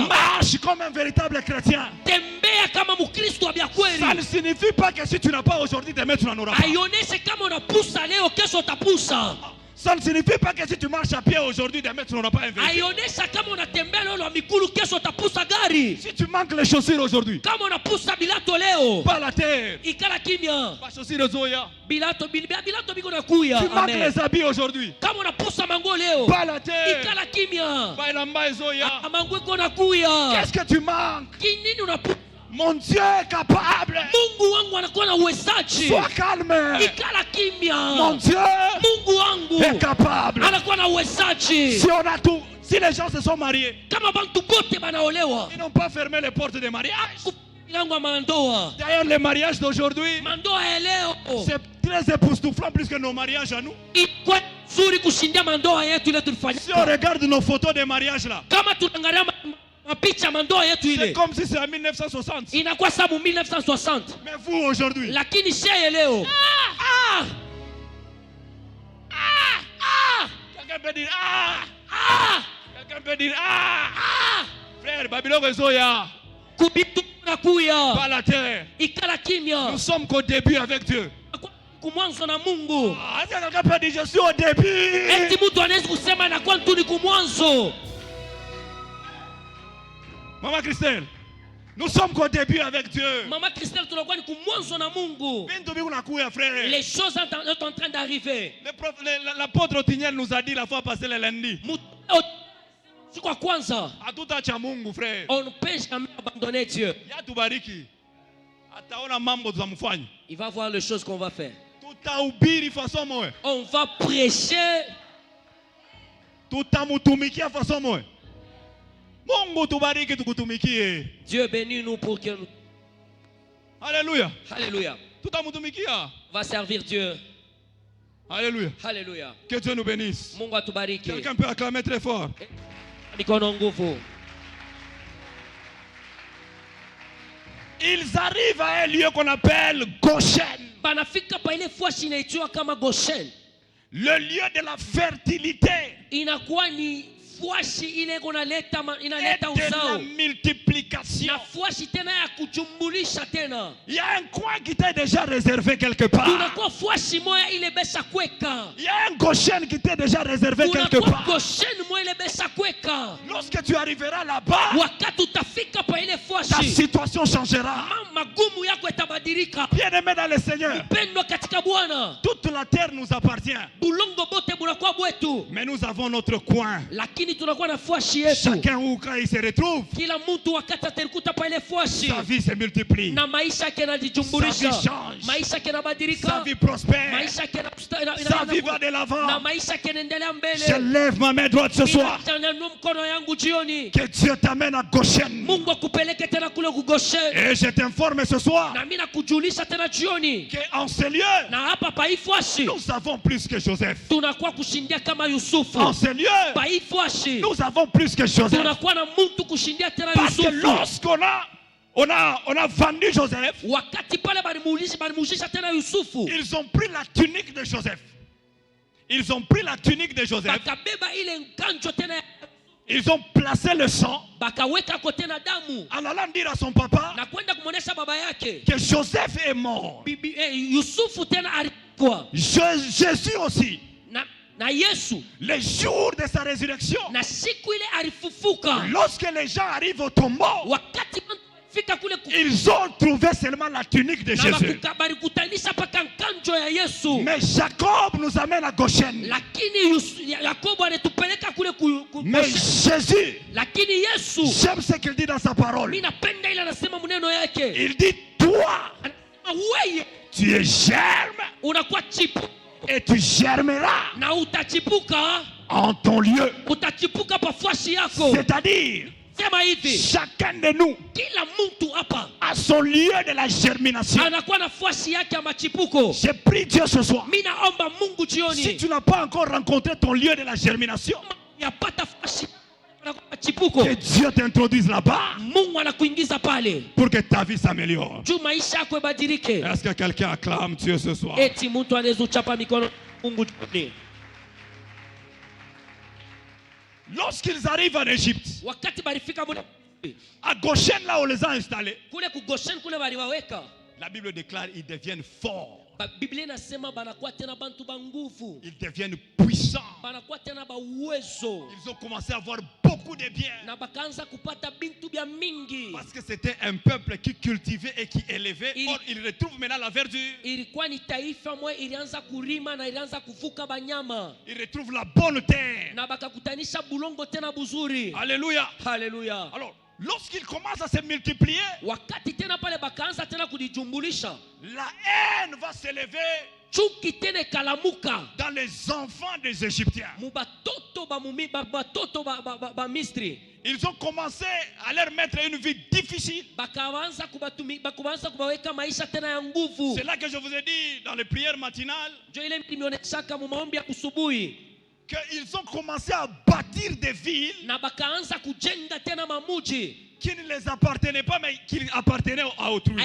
Marche comme un véritable chrétien. Ça ne signifie pas que si tu n'as pas aujourd'hui, demain tu n'en auras pas. Ça ne signifie pas que si tu marches à pied aujourd'hui, demain tu n'auras pas un véhicule. Si tu manques les chaussures aujourd'hui, pas la terre, pas chaussures de Zoya. Tu manques les habits aujourd'hui, pas la terre, pas la maille Zoya. Qu'est-ce que tu manques? Mon Dieu est capable. Sois calme. Mon Dieu est capable. Si on a tout, si les gens se sont mariés, ils n'ont pas fermé les portes des mariages. D'ailleurs, les mariages d'aujourd'hui, c'est très époustouflant plus que nos mariages à nous. Si on regarde nos photos de mariage là, c'est comme si c'est en 1960. Mais vous aujourd'hui, quelqu'un peut dire quelqu'un peut dire frère, Babylone et Zoya, pas la terre. Nous sommes qu'au début avec Dieu. Quelqu'un peut dire je suis au début. Maman Christelle, nous sommes qu'au début avec Dieu. Maman Christelle, tunakuwa ni kumwanzo na Mungu. Les choses sont en train d'arriver. L'apôtre Otignel nous a dit la fois passée le lundi. Kwa kwanza, hatutacha Mungu frère. On ne peut jamais abandonner Dieu. Yatubariki. Ataona mambo tunamfanya. Il va voir les choses qu'on va faire. Tutahubiri façon moja. On va prêcher. Tutamutumikia façon moja. Mungu tubariki tukutumikie. Dieu bénit nous pour que nous. Alléluia. Alléluia. Tutamutumikia. On va servir Dieu. Alléluia. Alléluia. Que Dieu nous bénisse. Mungu atubariki. Quelqu'un peut acclamer très fort. Ils arrivent à un lieu qu'on appelle Goshen. Le lieu de la fertilité. Et de la multiplication. Il y a un coin qui t'est déjà réservé quelque part. Il y a un Goshen qui t'est déjà réservé quelque part. Lorsque tu arriveras là-bas, ta situation changera. Bien-aimé dans le Seigneur, toute la terre nous appartient. Mais nous avons notre coin. Chacun où quand il se retrouve, sa vie se multiplie, sa vie change, sa vie prospère, sa vie va de l'avant. Je lève ma main droite ce soir. Que Dieu t'amène à Goshen. Et je t'informe ce soir qu'en ce lieu, nous avons plus que Joseph. En ce lieu, nous avons plus que Joseph. Parce que lorsqu'on a vendu Joseph, ils ont pris la tunique de Joseph. Ils ont pris la tunique de Joseph. Ils ont placé le sang en allant dire à son papa que Joseph est mort. Jésus aussi. Le jour de sa résurrection, lorsque les gens arrivent au tombeau, ils ont trouvé seulement la tunique de Jésus. Mais Jacob nous amène à Goshen. Mais Jésus, j'aime ce qu'il dit dans sa parole. Il dit, toi, tu es germe et tu germeras en ton lieu. C'est-à-dire, chacun de nous a son lieu de la germination. J'ai prié Dieu ce soir. Si tu n'as pas encore rencontré ton lieu de la germination, que Dieu t'introduise là-bas pour que ta vie s'améliore. Est-ce que quelqu'un acclame Dieu ce soir? Lorsqu'ils arrivent en Égypte, à Goshen, là où on les a installés, la Bible déclare qu'ils deviennent forts. Ils deviennent puissants. Ils ont commencé à avoir beaucoup de biens. Parce que c'était un peuple qui cultivait et qui élevait. Or, ils retrouvent maintenant la verdure. Ils retrouvent la bonne terre. Alléluia. Alléluia. Alors, lorsqu'ils commencent à se multiplier, la haine va s'élever dans les enfants des Égyptiens. Ils ont commencé à leur mettre une vie difficile. C'est là que je vous ai dit dans les prières matinales qu'ils ont commencé à bâtir des villes qui ne les appartenaient pas, mais qui appartenaient à autrui.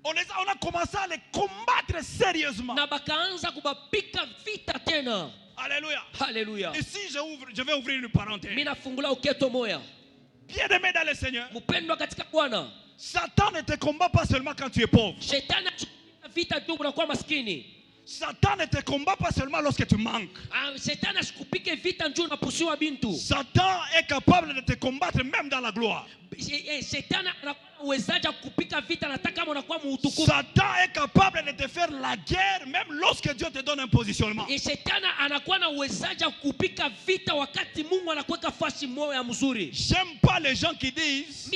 On a commencé à les combattre sérieusement. Alléluia. Alléluia. Ici, je vais ouvrir une parenthèse. Bien-aimé dans le Seigneur, Satan ne te combat pas seulement quand tu es pauvre. Satan ne te combat pas seulement lorsque tu manques. Satan est capable de te combattre même dans la gloire. Satan est capable de te faire la guerre même lorsque Dieu te donne un positionnement. J'aime pas les gens qui disent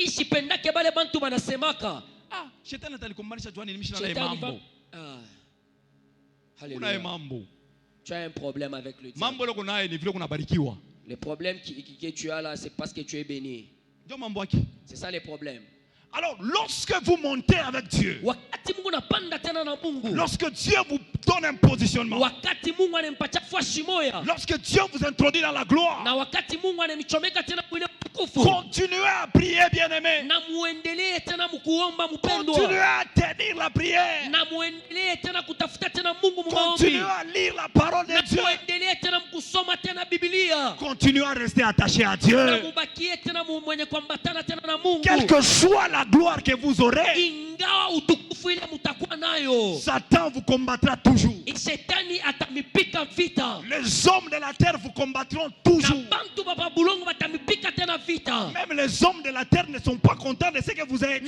tu as un problème avec le diable. Le problème que tu as là, c'est parce que tu es béni. C'est ça le problème. Alors, lorsque vous montez avec Dieu, lorsque Dieu vous donne un positionnement, lorsque Dieu vous introduit dans la gloire, continuez à prier, bien-aimés. Continuez à tenir la prière. Continuez à lire la parole de Dieu. Continuez à rester attaché à Dieu. Quelle que soit la gloire que vous aurez, Satan vous combattra toujours. Les hommes de la terre vous combattront toujours. Même les hommes de la terre ne sont pas contents de ce que vous êtes.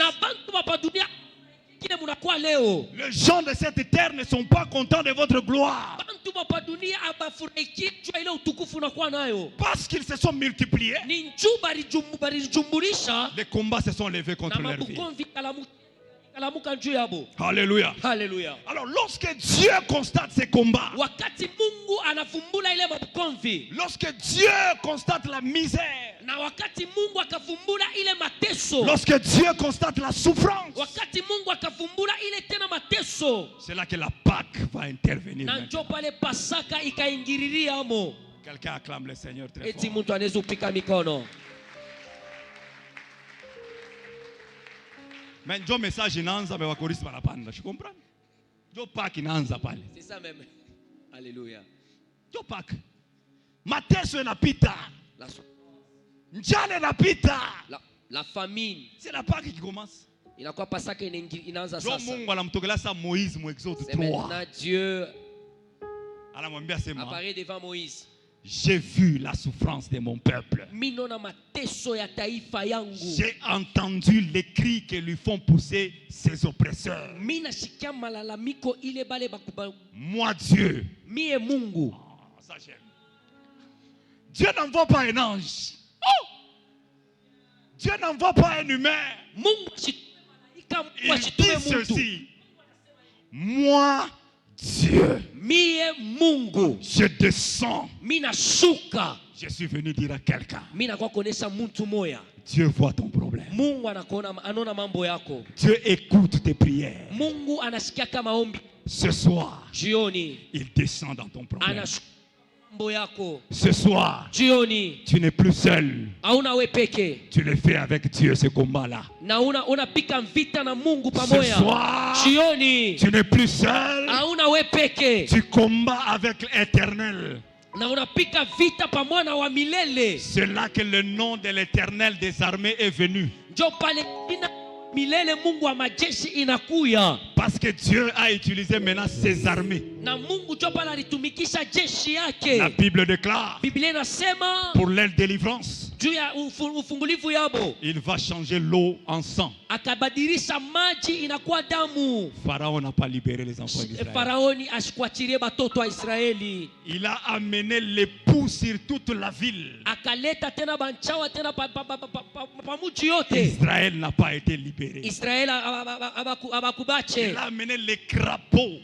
Les gens de cette terre ne sont pas contents de votre gloire. Parce qu'ils se sont multipliés, les combats se sont levés contre leur vie. Alléluia. Alléluia. Alors lorsque Dieu constate ces combats, lorsque Dieu constate la misère, lorsque Dieu constate la souffrance, c'est là que la Pâque va intervenir. Quelqu'un acclame le Seigneur très fort. Mais Dieu message inaanza mais wakorisi wanapanda. Je comprends. Dieu Pâque inaanza pale. C'est ça même. Alléluia. Dieu Pâque. Mateso inapita. Njala inapita. La famine. C'est la Pâque qui commence. Inakuwa Pasaka inaanza sasa. Mungu anamtokelea sa Moïse mu Exode 3. C'est maintenant Dieu anamwambia sema. Apparaît devant Moïse. J'ai vu la souffrance de mon peuple. J'ai entendu les cris que lui font pousser ses oppresseurs. Moi, Dieu. Oh, ça j'aime. Dieu n'envoie pas un ange. Oh! Dieu n'envoie pas un humain. Il dit ceci. Moi, Dieu, je descends. Je suis venu dire à quelqu'un. Dieu voit ton problème. Dieu écoute tes prières. Ce soir, il descend dans ton problème. Ce soir, tu n'es plus seul. Tu le fais avec Dieu ce combat-là. Ce soir, tu n'es plus seul. Tu combats avec l'Éternel. C'est là que le nom de l'Éternel des armées est venu. Parce que Dieu a utilisé maintenant ses armées. La Bible déclare pour leur délivrance, il va changer l'eau en sang. Pharaon n'a pas libéré les enfants d'Israël. Il a amené les poux sur toute la ville. Israël n'a pas été libéré. Il a amené les crapauds.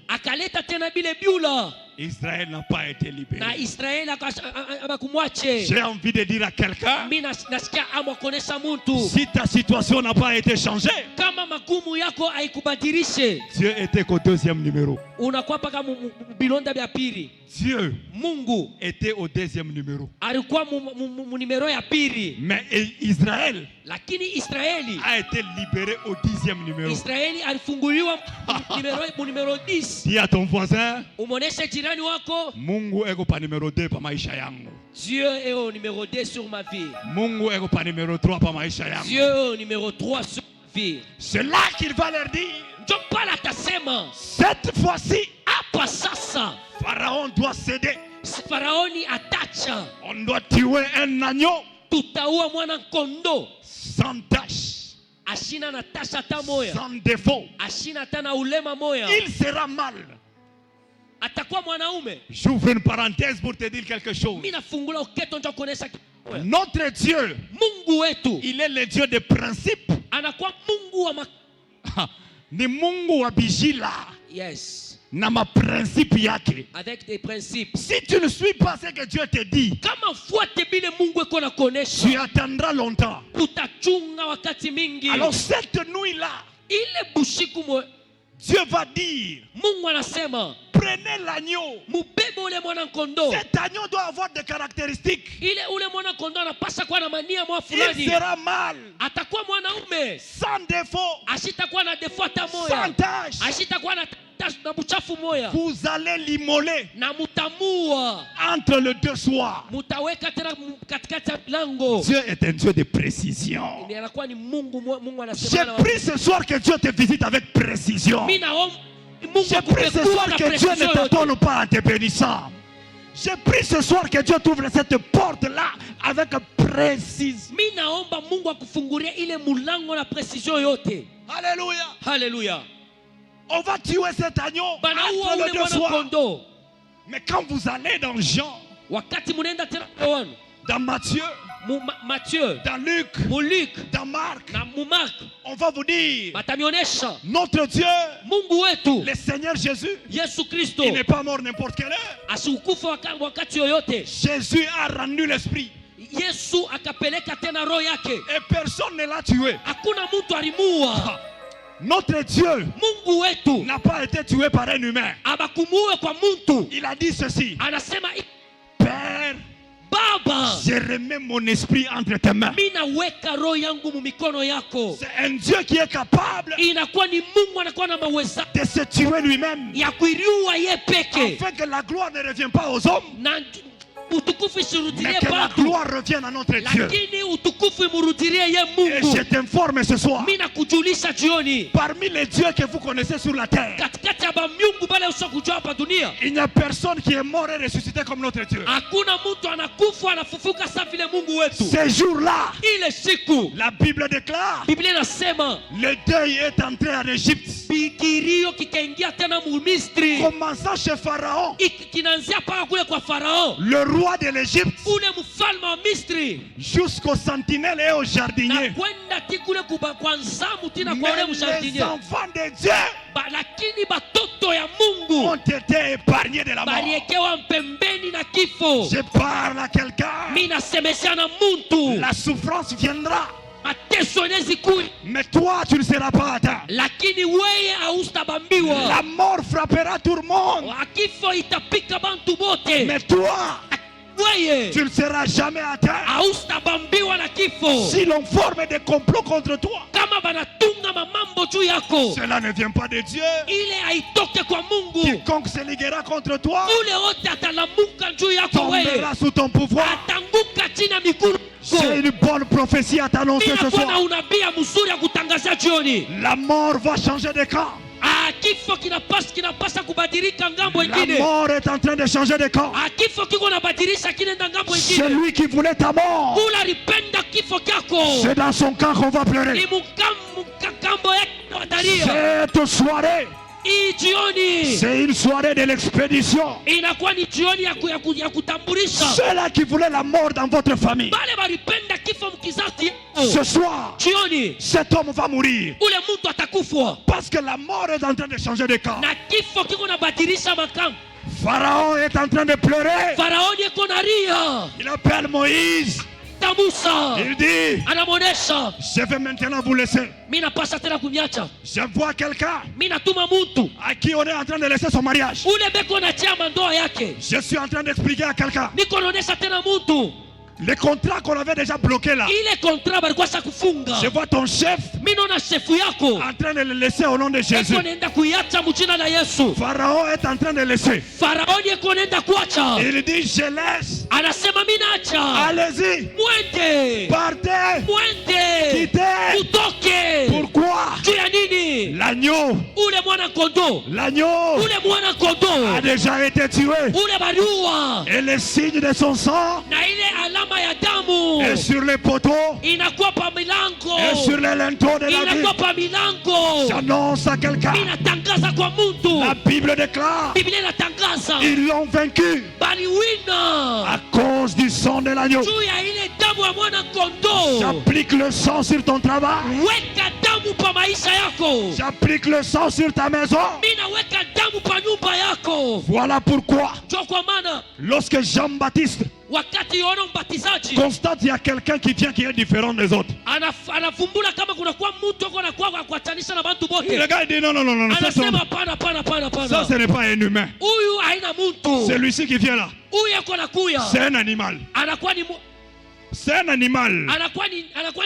Israël n'a pas été libéré. J'ai envie de dire à quelqu'un, si ta situation n'a pas été changée, Dieu était au deuxième numéro. Dieu était au deuxième numéro. Mais Israël a été libéré au 10e numéro. Dis à ton voisin, Mungu eko pa numéro 2 pa maisha yangu. Dieu est au numéro 2 sur ma vie. Mungu eko pa numéro 3 pa maisha yangu. Dieu est au numéro 3 sur ma vie. C'est là qu'il va leur dire, Ndio pala atasema, cette fois-ci, hapa sasa Pharaon doit céder. Faraoni atacha. On doit tuer un agneau Tutaua mwana kondo sans tache, ashina na tasha ta moya, sans défaut. ashina tana ulema moya. Il sera mal. Atakuwa mwanaume. J'ouvre une parenthèse pour te dire quelque chose. Mimi nafungula uketo ndio kuonesha Notre Dieu, Mungu wetu, il est le Dieu des principes. anakuwa Mungu wa Ni Mungu wa bijila. Yes. Na ma principe yake. Avec des principes. Si tu ne suis pas ce que Dieu te dit, kama fuate bile Mungu eko na kuonesha, tu attendras longtemps. Utachunga wakati mingi. Alors cette nuit-là, ile bushiku mo, Dieu va dire, Mungu anasema, prenez l'agneau. mubebe ule mwana kondo. Cet agneau doit avoir des caractéristiques. Ile ule mwana kondo anapaswa kuwa na mania mwa fulani. Il sera mâle. Atakuwa mwanaume. Sans défaut. Ashitakuwa na defo hata moya. Sans tache. Ashitakuwa na buchafu moya. Vous allez l'immoler. Na mutamua. Entre les deux soirs. Mutaweka tena katikati ya lango. Dieu est un Dieu de précision. Ni anakuwa ni Mungu anasema. J'ai pris ce soir que Dieu te visite avec précision. Mimi naomba J'ai pris ce soir que Dieu ne t'attende pas en te bénissant. J'ai pris ce soir que Dieu t'ouvre cette porte-là avec précision. Mimi naomba Mungu akufungulie ile mulango na precision yote. Alléluia. Alléluia. On va tuer cet agneau entre les deux soirs. Mais quand vous allez dans Jean, wakati munaenda tena Yohana, dans Matthieu, Matthieu, dans Luc, Luc, dans Marc, na Mark, on va vous dire, batamionyesha notre Dieu, Mungu wetu, le Seigneur Jésus, Yesu Kristo, il n'est pas mort n'importe quelle heure. Asikufa wakati yoyote. Jésus a rendu l'esprit. Yesu akapeleka tena roho yake. Et personne ne l'a tué. Hakuna mtu alimuua. Notre Dieu Mungu wetu n'a pas été tué par un humain. Abakumuue kwa mtu. Il a dit ceci. Anasema, Père, Baba, je remets mon esprit entre tes mains. Mina weka roho yangu mumikono yako. C'est un Dieu qui est capable Inakuwa ni Mungu anakuwa na maweza de se tuer lui-même. Ya kuiriua ye peke. Afin que la gloire ne revienne pas aux hommes. Na utukufu isirudilie mais que la watu. gloire revienne à notre Dieu. Lakini utukufu imurudilie ye Et Mungu. je t'informe ce soir. Mina kujulisha jioni. Parmi les dieux que vous connaissez sur la terre, Katikati ya miungu bale usokujua hapa dunia, il n'y a personne qui est mort et ressuscité comme notre Dieu. hakuna mtu anakufa anafufuka sawa vile Mungu wetu. Ces jours-là, Ile siku la Bible déclare, Biblia inasema le deuil est entré en Égypte. bikirio kikaingia tena mu Misri. Commençant chez Pharaon, Kinaanzia paka kule kwa Farao, le roi de l'Égypte, ule mfalme wa Misri, jusqu'aux sentinelles et aux na jardiniers. kwenda kule kwa nzamu tina kwa ule Mais les mjardinier. enfants de Dieu Lakini batoto ya Mungu ont été épargnés de la mort. baliekewa mpembeni na kifo. Je parle à quelqu'un. Mimi nasemesha na muntu, La souffrance viendra, mateso inaweza kuja, mais toi tu ne seras pas atteint. lakini wewe haustabambiwa. La mort frappera tout le monde, Kifo itapika bantu bote, mais toi wewe tu ne seras jamais atteint. haustabambiwa na kifo. Si l'on forme des complots contre toi, Kama banatunga mamambo juu yako, cela ne vient pas de Dieu. ile haitoke kwa Mungu. Quiconque se liguera contre toi Ule wote atalamuka juu yako wewe, tombera sous ton pouvoir. atanguka chini ya miguu J'ai yako. une bonne prophétie à t'annoncer ce Ninakuwa na soir. unabii mzuri ya kutangazia jioni. La mort va changer de camp. Kifo kinapasa kubadilika ngambo La ingine. mort est en train de changer de camp. Kifo kiko nabadilisha kinaenda ngambo ingine. Celui qui voulait ta mort, Ule alipenda kifo kyako, c'est dans son camp qu'on va ni pleurer. mkambo yake watalia. Cette soirée, Hii jioni c'est une soirée de l'expédition. inakuwa ni jioni ya kutambulisha Ceux-là qui voulaient la mort dans votre famille, bale balipenda kifo mkizazi. ce soir, Jioni cet homme va mourir. ule mtu atakufwa, Parce que la mort est en train de changer de camp. na kifo kiko nabadilisha makamu. Pharaon est en train de pleurer. Faraoni eko na ria, Il appelle Moïse. Musa Il dit, anamonesha, je vais maintenant vous laisser. mimi napasa tena kunyacha. Je vois quelqu'un Mimi natuma mtu à qui on est en train de laisser son mariage. ule beko na chama ndoa yake. Je suis en train d'expliquer à quelqu'un Niko naonesha tena mtu les contrats qu'on avait déjà bloqués là. ile kontra balikuwa sha kufunga. Je vois ton chef Mimi naona shefu yako en train de le laisser au nom de Jésus. eko nenda kuiacha mjina la Yesu. Pharaon est en train de laisser. Faraoni eko nenda kuacha. Il dit, je laisse Anasema mimi naacha. Allez-y. Mwende. Partez. Mwende. Quittez. Mutoke. Pourquoi? Juu ya nini? L'agneau. Ule mwana kondoo. L'agneau Ule mwana kondoo. a déjà été tué. Ule baliua. Et le signe de son sang Na ile alama ya damu. est sur les poteaux. Inakuwa pa milango. Et sur les linteaux de la Inakuwa ville. pa milango. J'annonce à quelqu'un. Inatangaza kwa mtu. La Bible déclare. Biblia inatangaza. Ils l'ont vaincu Baliwina. à cause du sang de l'agneau. Juu ya ile damu ya mwana kondoo. J'applique le sang sur ton travail. Weka damu pa maisha yako. J'applique le sang sur ta maison. Mina weka damu pa nyumba yako. Voilà pourquoi, Jua kwa maana lorsque Jean-Baptiste wakati Yohana Mbatizaji constate qu'il y a quelqu'un qui vient qui est différent des autres, anafumbula kama kuna kwa mtu uko na kwa kuachanisha na bantu bote. le gars dit non, non, non, non, ça, Anasema hapana. ça ce n'est pas un humain. Huyu haina mtu. Celui-ci qui vient là, Huyu yuko nakuya. c'est un animal. Anakuwa ni C'est un animal. anakuwa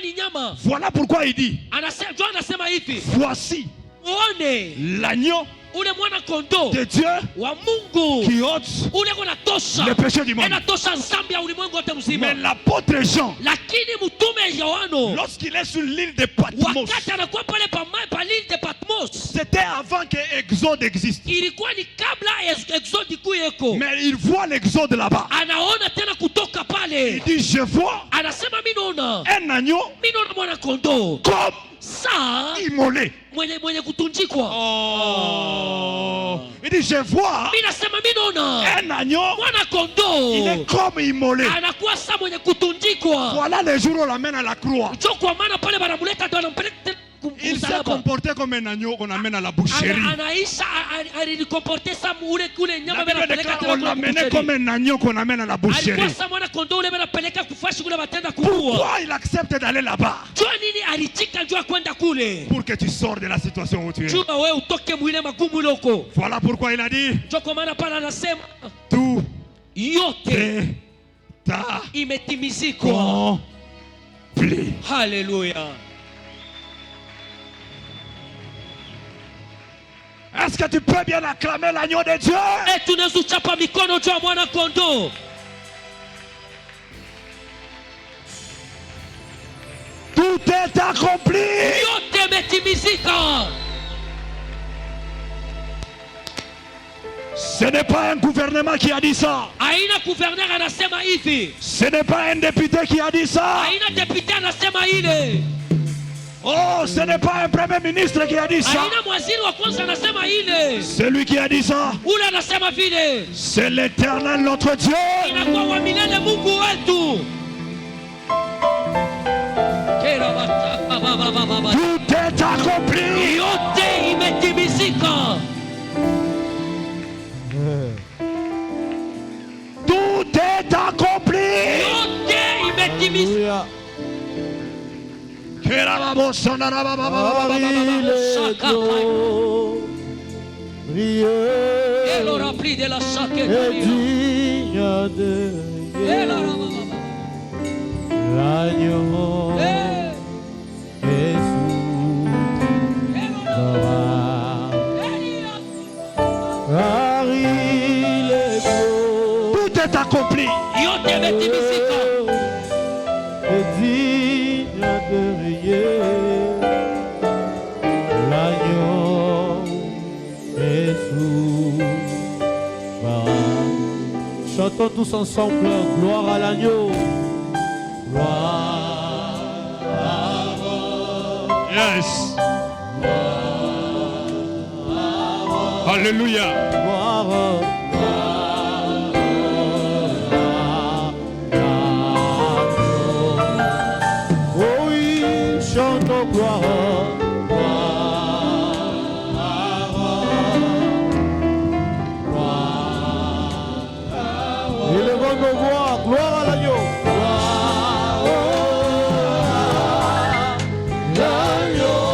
ni nyama. Voilà pourquoi il dit, Anasema hivi. voici Muone l'agneau ule mwana kondoo de Dieu wa Mungu qui ôte ule kuna tosha le péché du monde. tosha dhambi ya ulimwengu wote mzima. Mais l'apôtre Jean, Lakini mtume Yohana lorsqu'il est sur l'île de Patmos, wakati anakuwa pale pa l'île de Patmos, c'était avant que Exode existe. ilikuwa ni kabla Exode kuyeko. Mais il voit l'Exode là-bas. Anaona tena kutoka Il pale. dit, je vois Anasema mimi naona un agneau mwana kondoo comme saa immolé. mwenye kutunjikwa. Il dit, je vois Mimi nasema mimi naona un agneau, mwana il kondoo est comme immolé. anakuwa saa mwenye kutunjikwa. Voilà le jour où on l'amène à la croix. Ndio kwa maana pale wanamleta ndio anampeleka Il s'est comporté comme un agneau qu'on amène à la boucherie. Anaisha alikomporte sa ule nyama La Bible déclare, on l'amenait comme un agneau qu'on amène à la boucherie. alikuwa sa mwana kondoo ule anapeleka kufashi kule batenda kuua. Pourquoi il accepte d'aller là-bas? Jua nini alitika njoo kwenda kule? Pour que tu sors de la situation où tu es. Jua wewe utoke mwile magumu ile uko. Voilà pourquoi il a dit, Ndio kwa maana pale anasema tout yote est imetimizika. accompli. Haleluya. Est-ce que tu peux bien acclamer l'agneau de Dieu? Tunaweza kuchapa mikono juu ya mwana kondoo. Tout est accompli. Yote imetimizika. Ce n'est pas un gouvernement qui a dit ça. Haina gouverneur anasema hivi. Ce n'est pas un député qui a dit ça. Haina député anasema ile. Oh, ce n'est pas un premier ministre qui a dit ça. Haina mwaziri wa kwanza anasema ile. Celui qui a dit ça, Ule anasema vile. c'est l'Éternel notre Dieu. Inakuwa wa milele Mungu wetu. Tout est accompli. Yote imetimizika. Tout est accompli. Yote imetimizika. Et le rempli de la chaque l'agneau est sous Tout est accompli. yote imetimizika. digne de régner. L'agneau est souverain. Chantons tous ensemble, gloire à l'agneau. Gloire à votre. Yes. Alléluia. Gloire. Oh oui, chantons gloire. Élevons nos voix, gloire à l'agneau. L'agneau,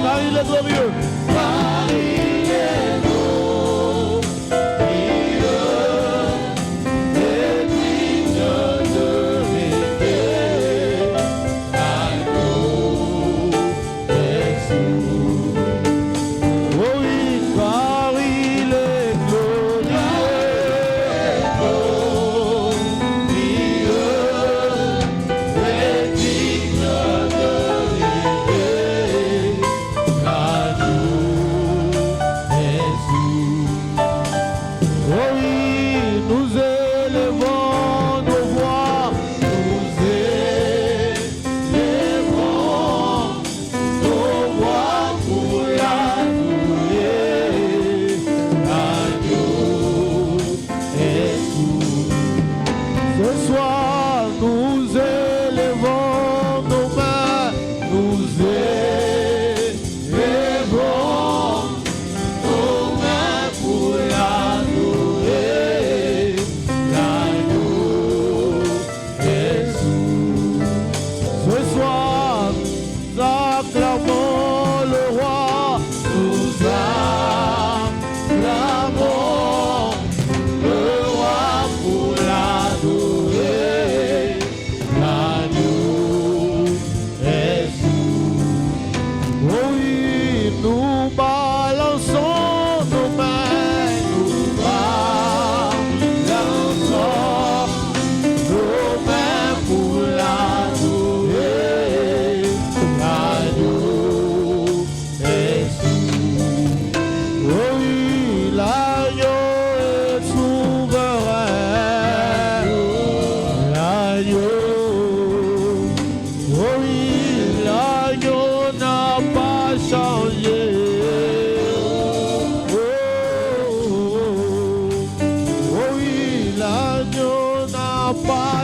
car il est glorieux. Car il est glorieux et digne de régner. L'agneau est souverain. Oh oui, car il est glorieux.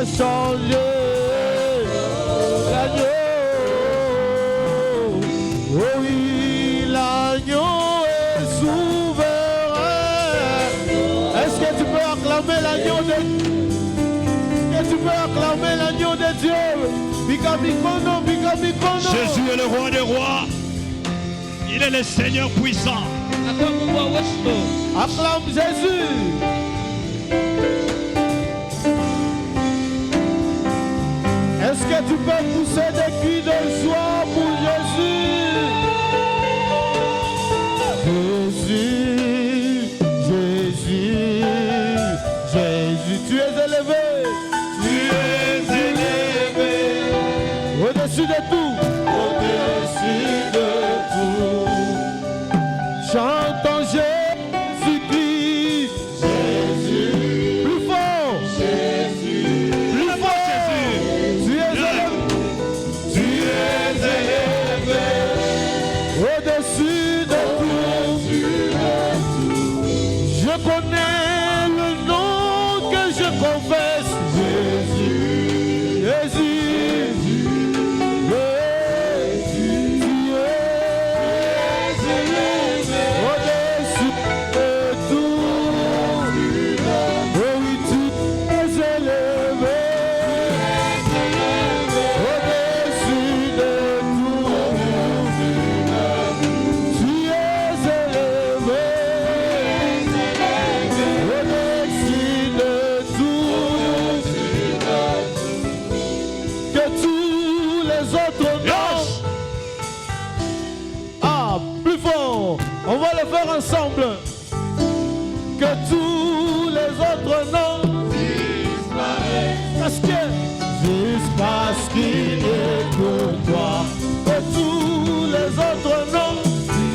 changé. L'agneau, oh oui, l'agneau est souverain. Est-ce que tu peux acclamer l'agneau de Dieu? Est-ce que tu peux acclamer l'agneau de Dieu? Jésus est le roi des rois. Il est le Seigneur puissant. Acclame Jésus. Est-ce que tu peux pousser des cris de joie pour Jésus? Jésus, Jésus, Jésus, tu es élevé. Tu es élevé. Au-dessus de tout. Au-dessus de tout. Chantons Jésus-Christ. Jésus. Plus fort. Jésus. Plus fort. Jésus. Tu es élevé. Tu es élevé. Au-dessus de tout. Je connais le nom que je confesse. Jésus. Jésus. On va le faire ensemble. Que tous les autres noms disparaissent. Parce qu'il est pour toi. Que tous les autres noms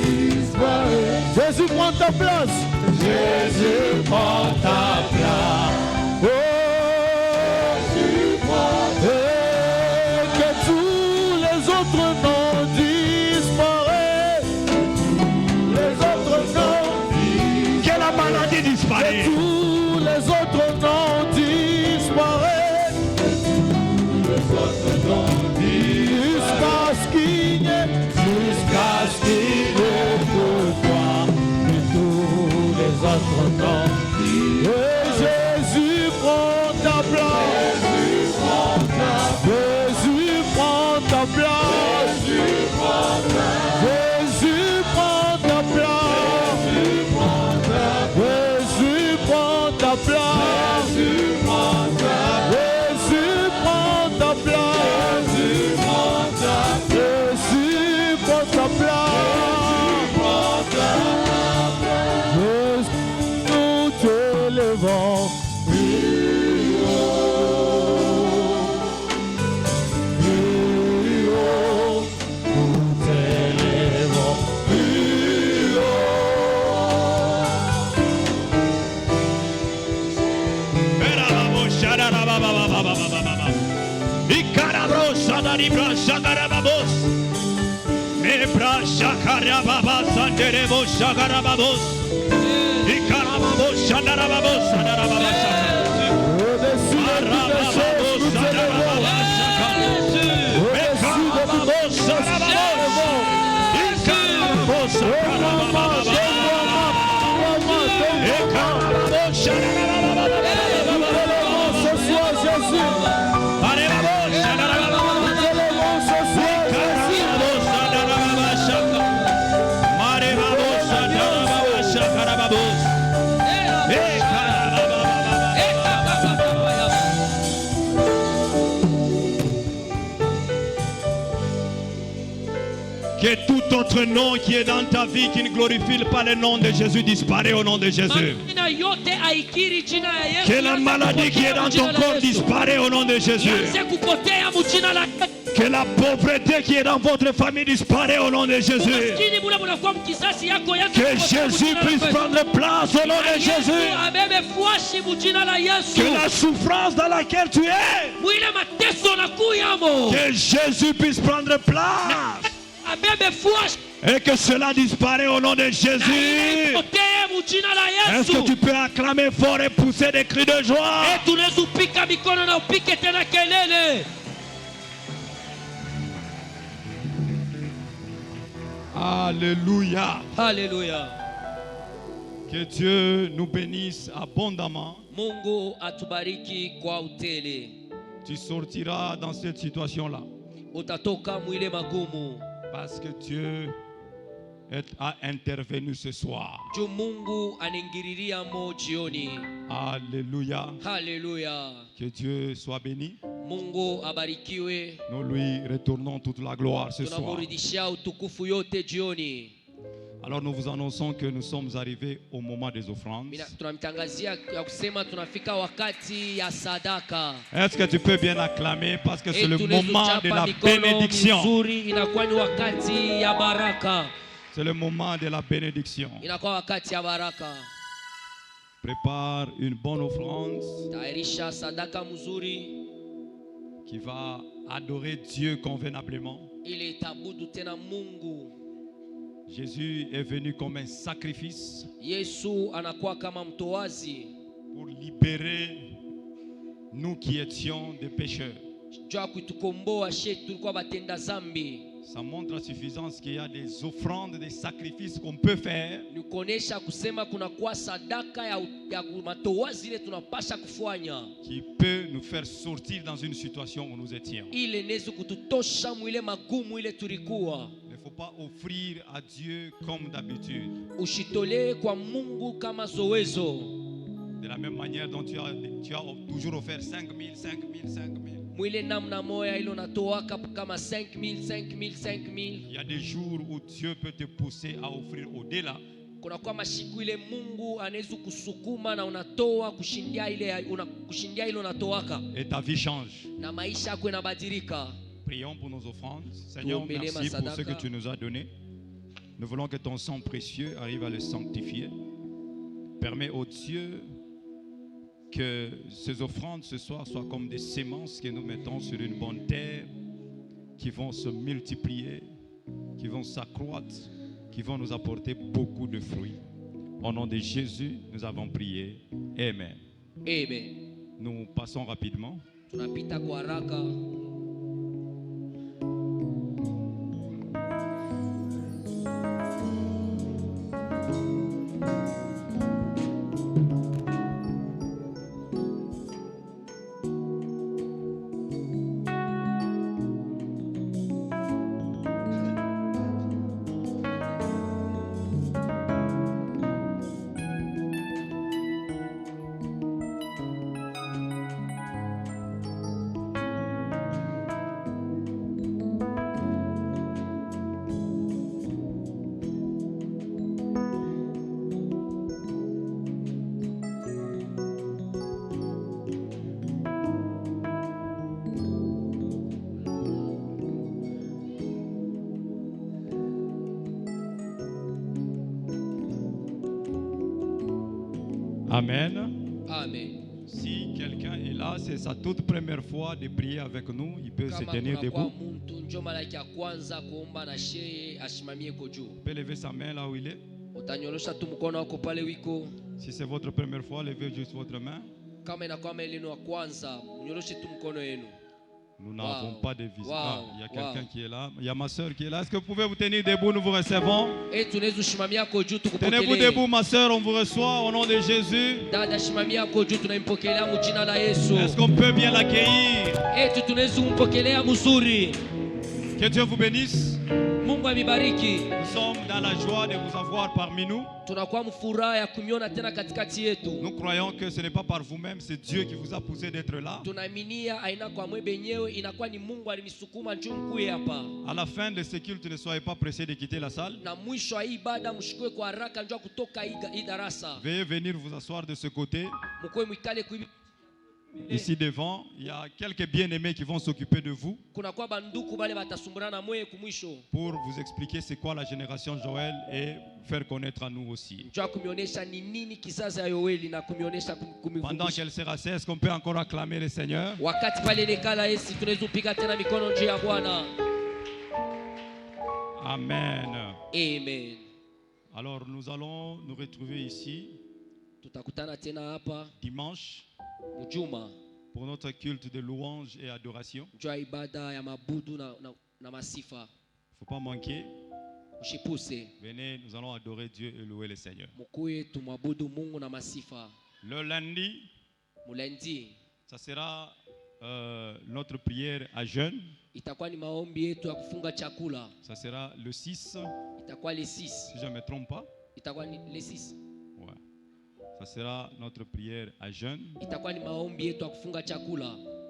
disparaissent. Jésus prend ta place. Jésus prend ta place. Oh, Jésus prend ta place. Que tous les autres noms disparaissent. Que la maladie disparaît. Que tous les autres noms disparaissent. Jusqu'à ce qu'il y ait pour toi. Et tous les autres noms. Et Jésus prend ta place. Jésus prend ta place. Jésus prend ta place. Jésus prend ta place. Jésus prend ta place. Jésus prend ta place. Jésus prend ta place. Nous t'élevons. Que tout autre nom qui est dans ta vie qui ne glorifie pas le nom de Jésus disparaît au nom de Jésus. Que la maladie qui est dans ton corps disparaît au nom de Jésus. Que la pauvreté qui est dans votre famille disparaît au nom de Jésus. Que Jésus puisse prendre place au nom de Jésus. Que la souffrance dans laquelle tu es, que Jésus puisse prendre place. Et que cela disparaît au nom de Jésus. Est-ce que tu peux acclamer fort et pousser des cris de joie? Alléluia. Alléluia. Que Dieu nous bénisse abondamment. Mungu atubariki kwa utele. Tu sortiras dans cette situation-là. Utatoka mwile magumu. Parce que Dieu a intervenu ce soir. Juu Mungu aningiriria mo jioni. Alléluia. Alléluia. Que Dieu soit béni. Mungu abarikiwe. Nous lui retournons toute la gloire ce soir. Tunamrudishia utukufu yote jioni. Alors nous vous annonçons que nous sommes arrivés au moment des offrandes. Tunamtangazia ya kusema tunafika wakati ya sadaka. Est-ce que tu peux bien acclamer parce que c'est le moment de la bénédiction. Mzuri inakuwa ni wakati ya baraka. C'est le moment de la bénédiction. Inakuwa wakati ya baraka. Prépare une bonne offrande. Tayarisha sadaka mzuri qui va adorer Dieu convenablement. Ile itabudu tena Mungu. Jésus est venu comme un sacrifice. Yesu anakuwa kama mtoazi pour libérer nous qui étions des pécheurs. Jua kutukomboa shetu tulikuwa batenda zambi. Ça montre à suffisance qu'il y a des offrandes, des sacrifices qu'on peut faire. Nikuonesha kusema kuna kwa sadaka ya matowazi ile tunapasha kufanya. Qui peut nous faire sortir dans une situation où nous étions. Ile nezu kututosha mwile magumu ile tulikuwa. Il ne faut pas offrir à Dieu comme d'habitude. Ushitolee kwa Mungu kama zowezo. De la même manière dont tu as toujours offert 5 000, 5 000, 5 000. Mwile namna moya ilo natoaka kama 5 000, 5 000, 5 000. Il y a des jours où Dieu peut te pousser à offrir au-delà. Kuna kwa mashiku ile Mungu anaweza kusukuma na unatoa kushindia ile unatoaka. Et ta vie change. Na maisha yako yanabadilika. Prions pour nos offrandes. Seigneur, merci pour ce que tu nous as donné. Nous voulons que ton sang précieux arrive à le sanctifier. Permets au Dieu que ces offrandes ce soir soient comme des semences que nous mettons sur une bonne terre, qui vont se multiplier, qui vont s'accroître, qui vont nous apporter beaucoup de fruits. Au nom de Jésus, nous avons prié. Amen. Amen. Nous passons rapidement. Tunapita kwa haraka. Amen. Amen. Si quelqu'un est là, c'est sa toute première fois de prier avec nous, il peut se tenir debout. Il peut lever sa main là où il est. Si c'est votre première fois, levez juste votre main. Nous n'avons pas de visite. Il y a quelqu'un qui est là. Il y a ma soeur qui est là. Est-ce que vous pouvez vous tenir debout? Nous vous recevons. Tenez-vous debout, ma soeur. On vous reçoit au nom de Jésus. Est-ce qu'on peut bien l'accueillir? Que Dieu vous bénisse. Nous sommes dans la joie de vous avoir parmi nous. Nous croyons que ce n'est pas par vous-même, c'est Dieu qui vous a poussé d'être là. À la fin de ce culte, ne soyez pas pressés de quitter la salle. Veuillez venir vous asseoir de ce côté. Ici devant, il y a quelques bien-aimés qui vont s'occuper de vous pour vous expliquer c'est quoi la génération Joël et faire connaître à nous aussi. Pendant qu'elle sera assise, est-ce qu'on peut encore acclamer le Seigneur? Amen. Amen. Alors nous allons nous retrouver ici dimanche pour notre culte de louange et adoration. Il ne faut pas manquer. Venez, nous allons adorer Dieu et louer le Seigneur. Le lundi, ça sera notre prière à jeûne. Ça sera le 6. Si je ne me trompe pas. Ouais. Ça sera notre prière à jeûne.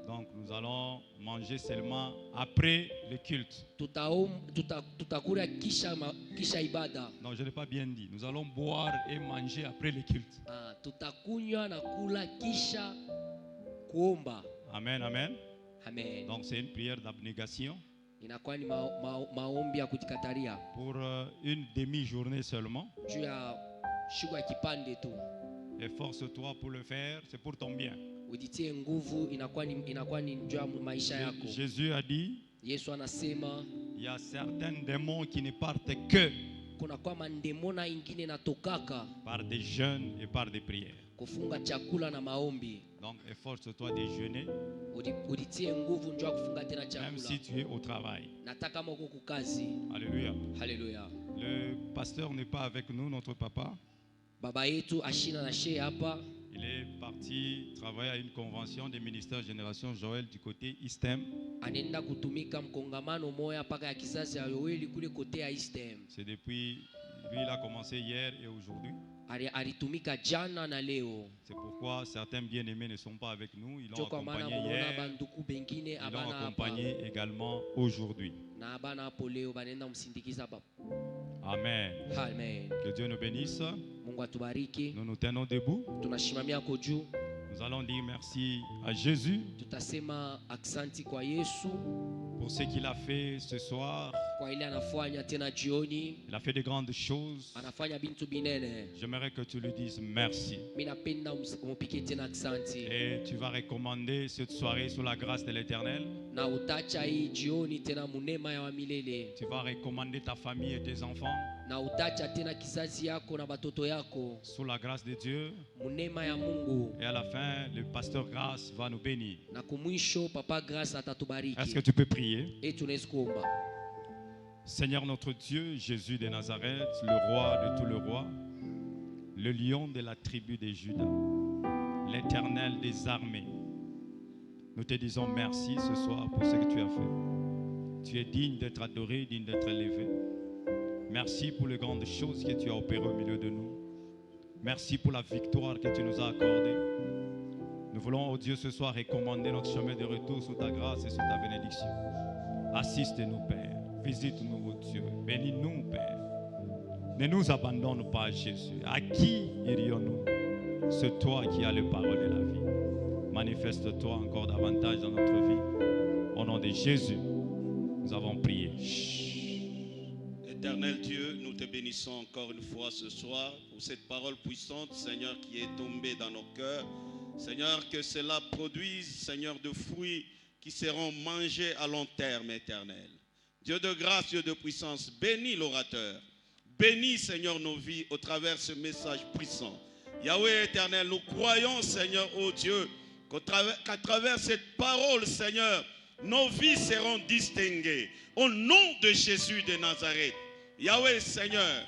Donc nous allons manger seulement après le culte. Non, je n'ai pas bien dit. Nous allons boire et manger après le culte. Amen, amen. Amen. Donc c'est une prière d'abnégation. Pour une demi-journée seulement. Efforce-toi pour le faire, c'est pour ton bien. Jésus a dit, il y a certains démons qui ne partent que par des jeûnes et par des prières. Donc efforce-toi de jeûner, même si tu es au travail. Alléluia. Alléluia. Le pasteur n'est pas avec nous, notre papa. Il est parti travailler à une convention des ministères Génération Joël du côté Istem. C'est depuis, lui il a commencé hier et aujourd'hui. C'est pourquoi certains bien-aimés ne sont pas avec nous. Ils l'ont accompagné hier. Ils l'ont accompagné également aujourd'hui. Amen. Amen. Que Dieu nous bénisse. Nous nous tenons debout. Nous allons dire merci à Jésus pour ce qu'il a fait ce soir. Il a fait de grandes choses. J'aimerais que tu lui dises merci. Et tu vas recommander cette soirée sous la grâce de l'Éternel. Tu vas recommander ta famille et tes enfants sous la grâce de Dieu. Et à la fin, le pasteur Grâce va nous bénir. Est-ce que tu peux prier? Seigneur notre Dieu, Jésus de Nazareth, le roi de tous les rois, le lion de la tribu de Juda, l'Éternel des armées, nous te disons merci ce soir pour ce que tu as fait. Tu es digne d'être adoré, digne d'être élevé. Merci pour les grandes choses que tu as opérées au milieu de nous. Merci pour la victoire que tu nous as accordée. Nous voulons, oh Dieu, ce soir recommander notre chemin de retour sous ta grâce et sous ta bénédiction. Assiste-nous, Père. Visite-nous, oh Dieu. Bénis-nous, Père. Ne nous abandonne pas, Jésus. À qui irions-nous? C'est toi qui as les paroles de la vie. Manifeste-toi encore davantage dans notre vie. Au nom de Jésus, nous avons prié. Éternel Dieu, nous te bénissons encore une fois ce soir pour cette parole puissante, Seigneur, qui est tombée dans nos cœurs. Seigneur, que cela produise, Seigneur, de fruits qui seront mangés à long terme, Éternel. Dieu de grâce, Dieu de puissance, bénis l'orateur. Bénis, Seigneur, nos vies au travers de ce message puissant. Yahweh éternel, nous croyons, Seigneur, oh Dieu, qu'à travers cette parole, Seigneur, nos vies seront distinguées. Au nom de Jésus de Nazareth. Yahweh Seigneur,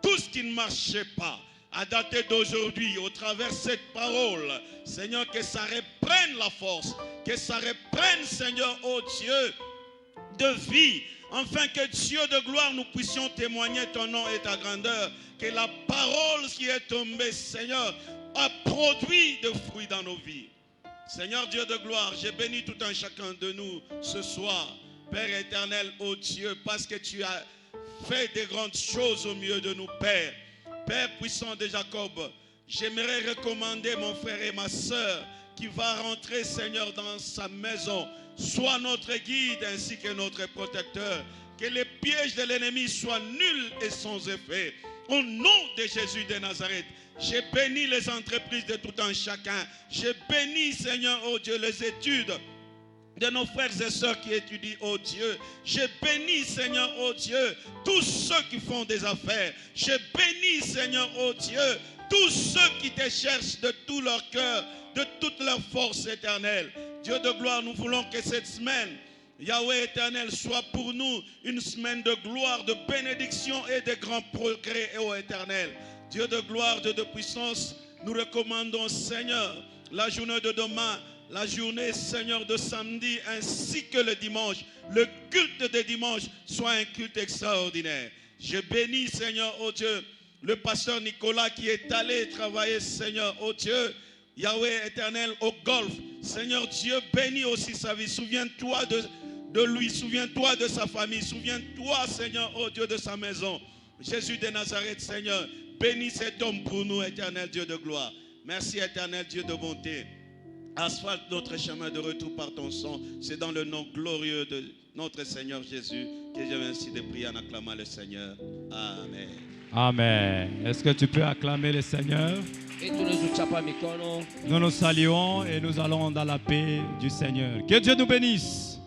tout ce qui ne marchait pas à dater d'aujourd'hui, au travers de cette parole, Seigneur, que ça reprenne la force, que ça reprenne, Seigneur, oh Dieu, de vie, afin que Dieu de gloire, nous puissions témoigner ton nom et ta grandeur, que la parole qui est tombée, Seigneur, a produit de fruits dans nos vies. Seigneur Dieu de gloire, j'ai béni tout un chacun de nous ce soir, Père éternel, oh Dieu, parce que tu as fait des grandes choses au milieu de nous, Père. Père puissant de Jacob, j'aimerais recommander mon frère et ma soeur qui va rentrer, Seigneur, dans sa maison. Sois notre guide ainsi que notre protecteur. Que les pièges de l'ennemi soient nuls et sans effet. Au nom de Jésus de Nazareth, j'ai béni les entreprises de tout un chacun. J'ai béni, Seigneur, oh Dieu, les études de nos frères et sœurs qui étudient, oh Dieu. Je bénis, Seigneur, oh Dieu, tous ceux qui font des affaires. Je bénis, Seigneur, oh Dieu, tous ceux qui te cherchent de tout leur cœur, de toute leur force éternelle. Dieu de gloire, nous voulons que cette semaine, Yahweh éternel, soit pour nous une semaine de gloire, de bénédiction et de grands progrès, ô éternel. Dieu de gloire, Dieu de puissance, nous recommandons, Seigneur, la journée de demain, la journée, Seigneur, de samedi, ainsi que le dimanche. Le culte de dimanche soit un culte extraordinaire. Je bénis, Seigneur, ô Dieu, le pasteur Nicolas qui est allé travailler, Seigneur, ô Dieu, Yahweh éternel, au golf. Seigneur Dieu, bénis aussi sa vie. Souviens-toi de lui, souviens-toi de sa famille, souviens-toi, Seigneur, ô Dieu, de sa maison. Jésus de Nazareth, Seigneur, bénis cet homme pour nous, éternel Dieu de gloire. Merci, éternel Dieu de bonté. Asphalte notre chemin de retour par ton sang. C'est dans le nom glorieux de notre Seigneur Jésus que j'ai ainsi de prier en acclamant le Seigneur. Amen. Amen. Est-ce que tu peux acclamer le Seigneur? Nous nous saluons et nous allons dans la paix du Seigneur. Que Dieu nous bénisse.